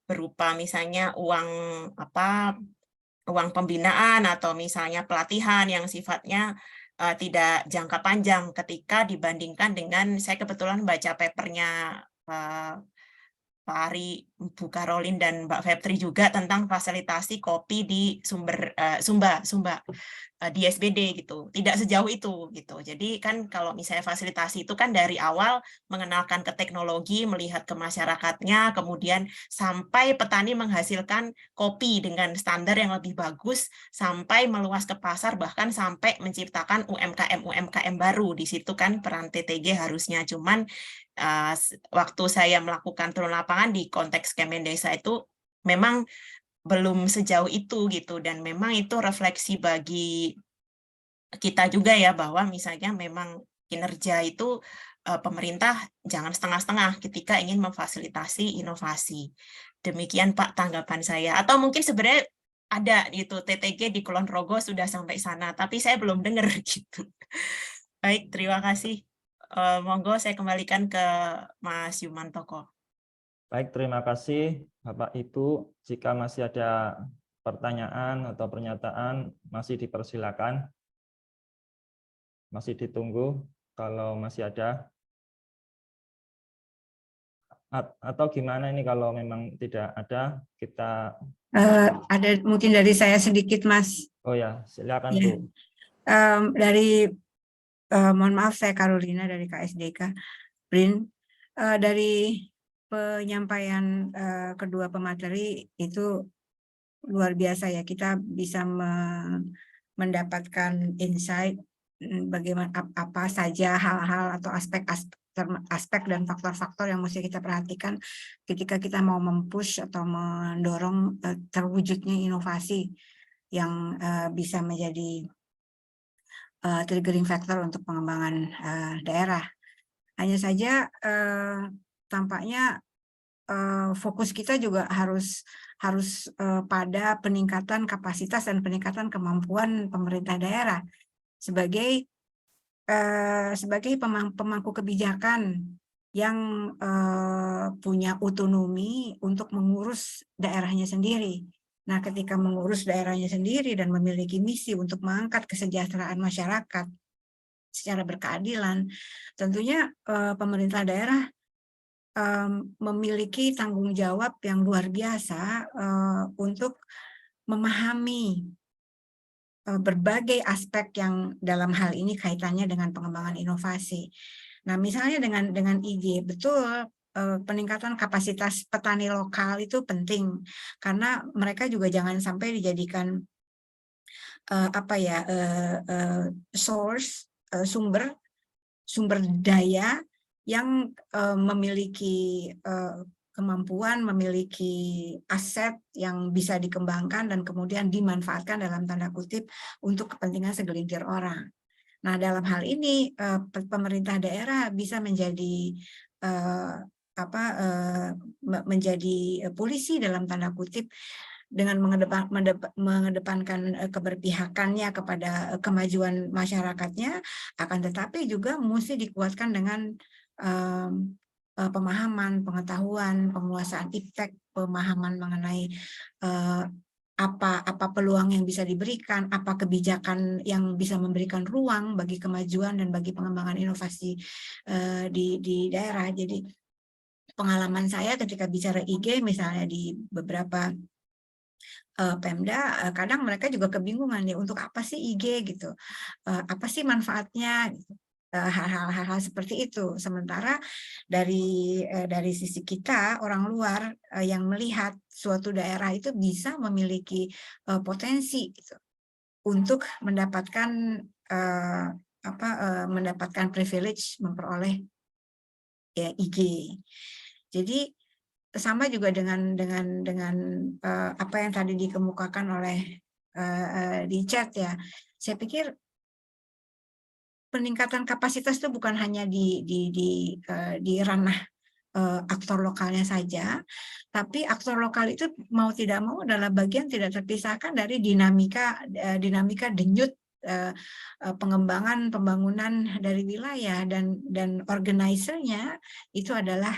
berupa misalnya uang pembinaan atau misalnya pelatihan yang sifatnya tidak jangka panjang ketika dibandingkan dengan, saya kebetulan baca papernya Pak Ari, Bu Karolin dan Mbak Febri juga tentang fasilitasi kopi di Sumba di SBD gitu. Tidak sejauh itu gitu. Jadi kan kalau misalnya fasilitasi itu kan dari awal mengenalkan ke teknologi, melihat ke masyarakatnya, kemudian sampai petani menghasilkan kopi dengan standar yang lebih bagus, sampai meluas ke pasar, bahkan sampai menciptakan UMKM baru. Di situ kan peran TTG harusnya. Cuman waktu saya melakukan turun lapangan di konteks Kemendesa itu memang belum sejauh itu gitu, dan memang itu refleksi bagi kita juga ya, bahwa misalnya memang kinerja itu pemerintah jangan setengah-setengah ketika ingin memfasilitasi inovasi. Demikian Pak tanggapan saya. Atau mungkin sebenarnya ada gitu TTG di Kulon Progo sudah sampai sana, tapi saya belum dengar gitu. Baik, terima kasih. Monggo saya kembalikan ke Mas Yumantoko. Baik, terima kasih Bapak Ibu. Jika masih ada pertanyaan atau pernyataan, masih dipersilakan. Masih ditunggu kalau masih ada. Atau gimana ini kalau memang tidak ada, kita... Ada mungkin dari saya sedikit, Mas. Oh ya, silakan Ya. Bu. Mohon maaf, saya Carolina dari KSDK. BRIN. Dari penyampaian kedua pemateri itu luar biasa ya, kita bisa mendapatkan insight bagaimana apa saja hal-hal atau aspek-aspek aspek dan faktor-faktor yang mesti kita perhatikan ketika kita mau mempush atau mendorong terwujudnya inovasi yang bisa menjadi triggering factor untuk pengembangan daerah. Hanya saja tampaknya fokus kita juga harus pada peningkatan kapasitas dan peningkatan kemampuan pemerintah daerah sebagai pemangku kebijakan yang punya otonomi untuk mengurus daerahnya sendiri. Nah, ketika mengurus daerahnya sendiri dan memiliki misi untuk mengangkat kesejahteraan masyarakat secara berkeadilan, tentunya pemerintah daerah memiliki tanggung jawab yang luar biasa untuk memahami berbagai aspek yang dalam hal ini kaitannya dengan pengembangan inovasi. Nah, misalnya dengan IG, betul peningkatan kapasitas petani lokal itu penting karena mereka juga jangan sampai dijadikan sumber daya yang memiliki kemampuan, memiliki aset yang bisa dikembangkan dan kemudian dimanfaatkan dalam tanda kutip untuk kepentingan segelintir orang. Nah, dalam hal ini pemerintah daerah bisa menjadi menjadi polisi dalam tanda kutip dengan mengedepankan keberpihakannya kepada kemajuan masyarakatnya, akan tetapi juga mesti dikuatkan dengan pemahaman, pengetahuan, penguasaan iptek, pemahaman mengenai apa peluang yang bisa diberikan, apa kebijakan yang bisa memberikan ruang bagi kemajuan dan bagi pengembangan inovasi di daerah. Jadi pengalaman saya ketika bicara IG misalnya di beberapa Pemda, kadang mereka juga kebingungan ya untuk apa sih IG gitu, apa sih manfaatnya gitu. Hal-hal seperti itu. Sementara dari sisi kita orang luar yang melihat suatu daerah itu bisa memiliki potensi gitu, untuk mendapatkan mendapatkan privilege memperoleh ya, IG. Jadi sama juga dengan apa yang tadi dikemukakan oleh di chat ya. Saya pikir peningkatan kapasitas itu bukan hanya di ranah aktor lokalnya saja, tapi aktor lokal itu mau tidak mau adalah bagian tidak terpisahkan dari dinamika denyut pengembangan pembangunan dari wilayah, dan organizer-nya itu adalah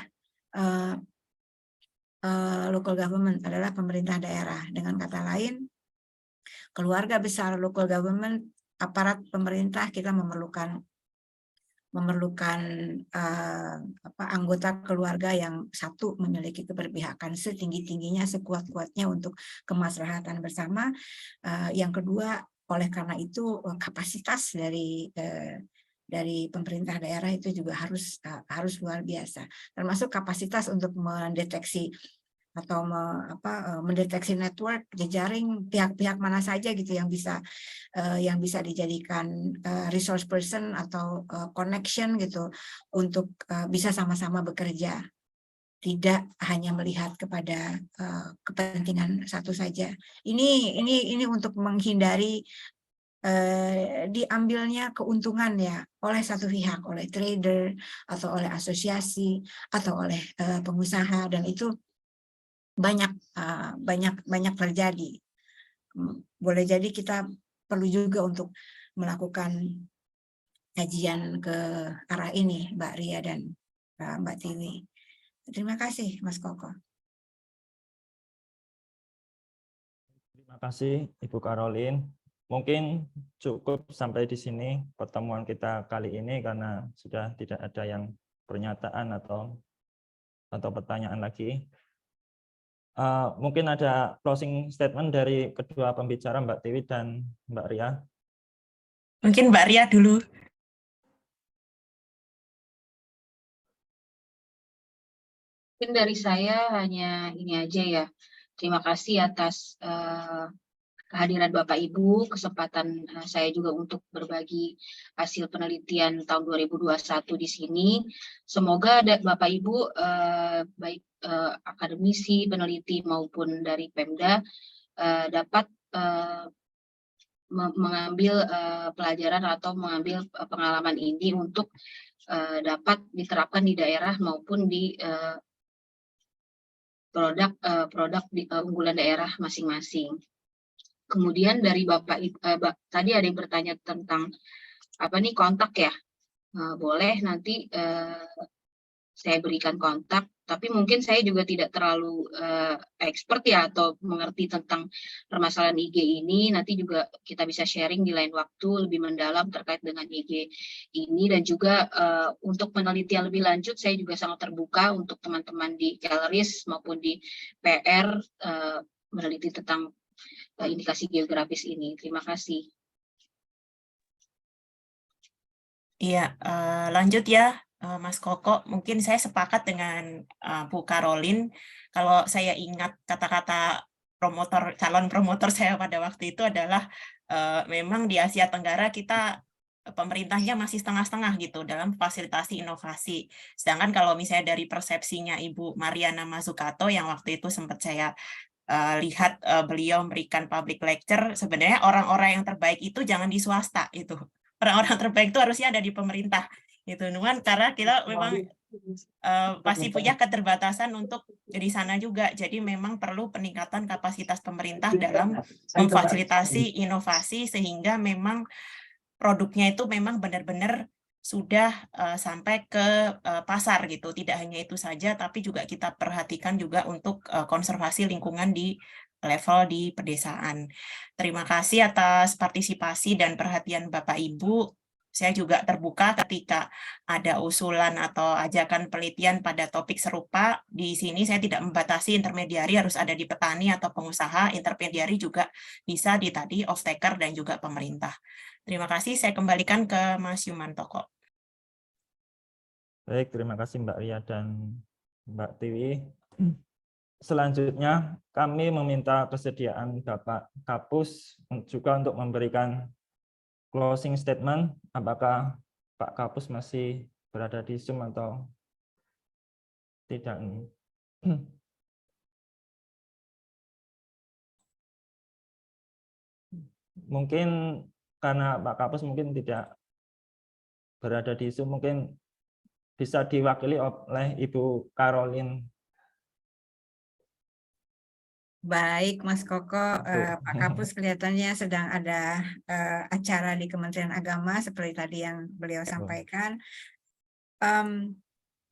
local government, adalah pemerintah daerah. Dengan kata lain, keluarga besar local government, aparat pemerintah, kita memerlukan anggota keluarga yang satu memiliki keberpihakan setinggi-tingginya, sekuat-kuatnya untuk kemaslahatan bersama. Yang kedua, oleh karena itu kapasitas dari pemerintah daerah itu juga harus luar biasa, termasuk kapasitas untuk mendeteksi atau mendeteksi network, jejaring pihak-pihak mana saja gitu yang bisa dijadikan resource person atau connection gitu untuk bisa sama-sama bekerja, tidak hanya melihat kepada kepentingan satu saja. Ini untuk menghindari diambilnya keuntungan ya oleh satu pihak, oleh trader atau oleh asosiasi atau oleh pengusaha, dan itu banyak terjadi. Boleh jadi kita perlu juga untuk melakukan kajian ke arah ini, Mbak Ria dan Mbak Tiwi. Terima kasih, Mas Koko. Terima kasih, Ibu Caroline. Mungkin cukup sampai di sini pertemuan kita kali ini karena sudah tidak ada yang pernyataan atau pertanyaan lagi. Mungkin ada closing statement dari kedua pembicara, Mbak Tiwi dan Mbak Ria. Mungkin Mbak Ria dulu. Mungkin dari saya hanya ini aja ya. Terima kasih atas kehadiran Bapak Ibu, kesempatan saya juga untuk berbagi hasil penelitian tahun 2021 di sini. Semoga Bapak Ibu, baik akademisi, peneliti maupun dari Pemda, dapat mengambil pelajaran atau mengambil pengalaman ini untuk dapat diterapkan di daerah maupun di produk unggulan daerah masing-masing. Kemudian dari Bapak tadi ada yang bertanya tentang apa nih kontak ya, boleh nanti saya berikan kontak, tapi mungkin saya juga tidak terlalu expert ya atau mengerti tentang permasalahan IG ini. Nanti juga kita bisa sharing di lain waktu lebih mendalam terkait dengan IG ini, dan juga untuk penelitian lebih lanjut saya juga sangat terbuka untuk teman-teman di Kelris maupun di PR meneliti tentang indikasi geografis ini. Terima kasih. Iya, lanjut ya. Mas Koko, mungkin saya sepakat dengan Bu Karolin. Kalau saya ingat kata-kata calon promotor saya pada waktu itu adalah memang di Asia Tenggara kita pemerintahnya masih setengah-setengah gitu dalam fasilitasi inovasi. Sedangkan kalau misalnya dari persepsinya Ibu Mariana Mazzucato yang waktu itu sempat saya lihat beliau memberikan public lecture, sebenarnya orang-orang yang terbaik itu jangan di swasta itu. Orang-orang terbaik itu harusnya ada di pemerintah. Gitu, cuman karena kita memang pasti punya keterbatasan untuk di sana juga, jadi memang perlu peningkatan kapasitas pemerintah dalam memfasilitasi inovasi sehingga memang produknya itu memang benar-benar sudah sampai ke pasar gitu. Tidak hanya itu saja, tapi juga kita perhatikan juga untuk konservasi lingkungan di level di pedesaan. Terima kasih atas partisipasi dan perhatian Bapak Ibu. Saya juga terbuka ketika ada usulan atau ajakan penelitian pada topik serupa. Di sini saya tidak membatasi intermediari harus ada di petani atau pengusaha, intermediari juga bisa di tadi off-taker dan juga pemerintah. Terima kasih, saya kembalikan ke Mas Yumantoko. Baik, terima kasih Mbak Ria dan Mbak Tiwi. Selanjutnya, kami meminta kesediaan Bapak Kapus juga untuk memberikan closing statement. Apakah Pak Kapus masih berada di Zoom atau tidak? Mungkin karena Pak Kapus mungkin tidak berada di Zoom, mungkin bisa diwakili oleh Ibu Karolin. Baik, Mas Koko, Pak Kapus kelihatannya sedang ada acara di Kementerian Agama seperti tadi yang beliau sampaikan.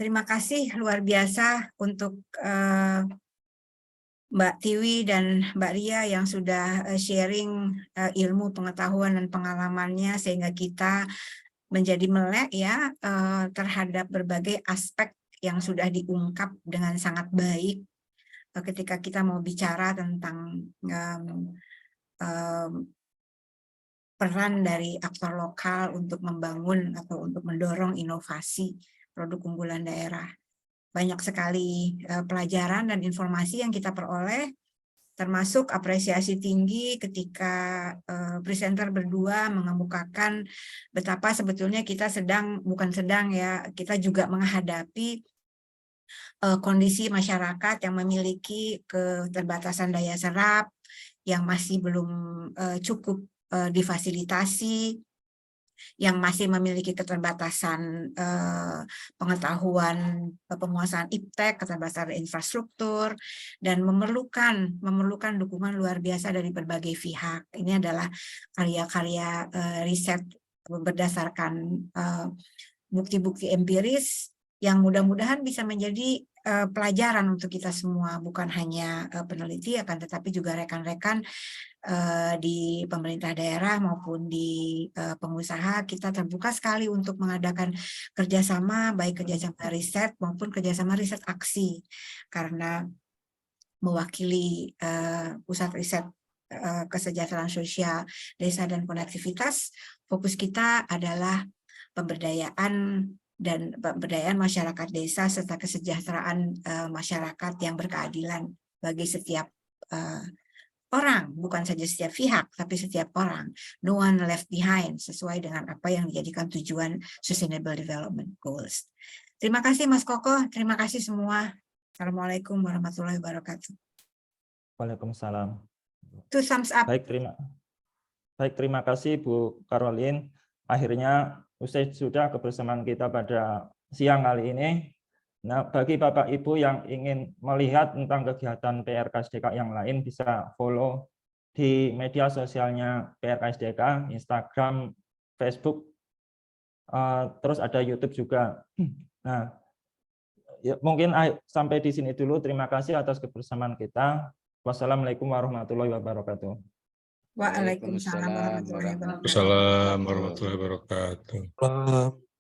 Terima kasih luar biasa untuk Mbak Tiwi dan Mbak Ria yang sudah sharing ilmu, pengetahuan, dan pengalamannya sehingga kita menjadi melek ya terhadap berbagai aspek yang sudah diungkap dengan sangat baik ketika kita mau bicara tentang peran dari aktor lokal untuk membangun atau untuk mendorong inovasi produk unggulan daerah. Banyak sekali pelajaran dan informasi yang kita peroleh, termasuk apresiasi tinggi ketika presenter berdua mengemukakan betapa sebetulnya kita kita juga menghadapi kondisi masyarakat yang memiliki keterbatasan daya serap, yang masih belum cukup difasilitasi, yang masih memiliki keterbatasan pengetahuan penguasaan iptek, keterbatasan infrastruktur, dan memerlukan dukungan luar biasa dari berbagai pihak. Ini adalah karya-karya riset berdasarkan bukti-bukti empiris yang mudah-mudahan bisa menjadi pelajaran untuk kita semua, bukan hanya peneliti, akan tetapi juga rekan-rekan di pemerintah daerah maupun di pengusaha. Kita terbuka sekali untuk mengadakan kerjasama, baik kerjasama riset maupun kerjasama riset aksi, karena mewakili pusat riset kesejahteraan sosial desa dan konektivitas, fokus kita adalah pemberdayaan masyarakat desa serta kesejahteraan masyarakat yang berkeadilan bagi setiap orang, bukan saja setiap pihak, tapi setiap orang. No one left behind, sesuai dengan apa yang dijadikan tujuan Sustainable Development Goals. Terima kasih Mas Koko, terima kasih semua. Assalamualaikum warahmatullahi wabarakatuh. Waalaikumsalam. Two thumbs up. Baik, terima kasih Bu Caroline. Akhirnya usai sudah kebersamaan kita pada siang kali ini. Nah, bagi Bapak Ibu yang ingin melihat tentang kegiatan PRKSDK yang lain, bisa follow di media sosialnya PRKSDK, Instagram, Facebook, terus ada YouTube juga. Nah, ya, mungkin sampai di sini dulu. Terima kasih atas kebersamaan kita. Wassalamualaikum warahmatullahi wabarakatuh. Waalaikumsalam warahmatullahi wabarakatuh. Assalamualaikum warahmatullahi wabarakatuh.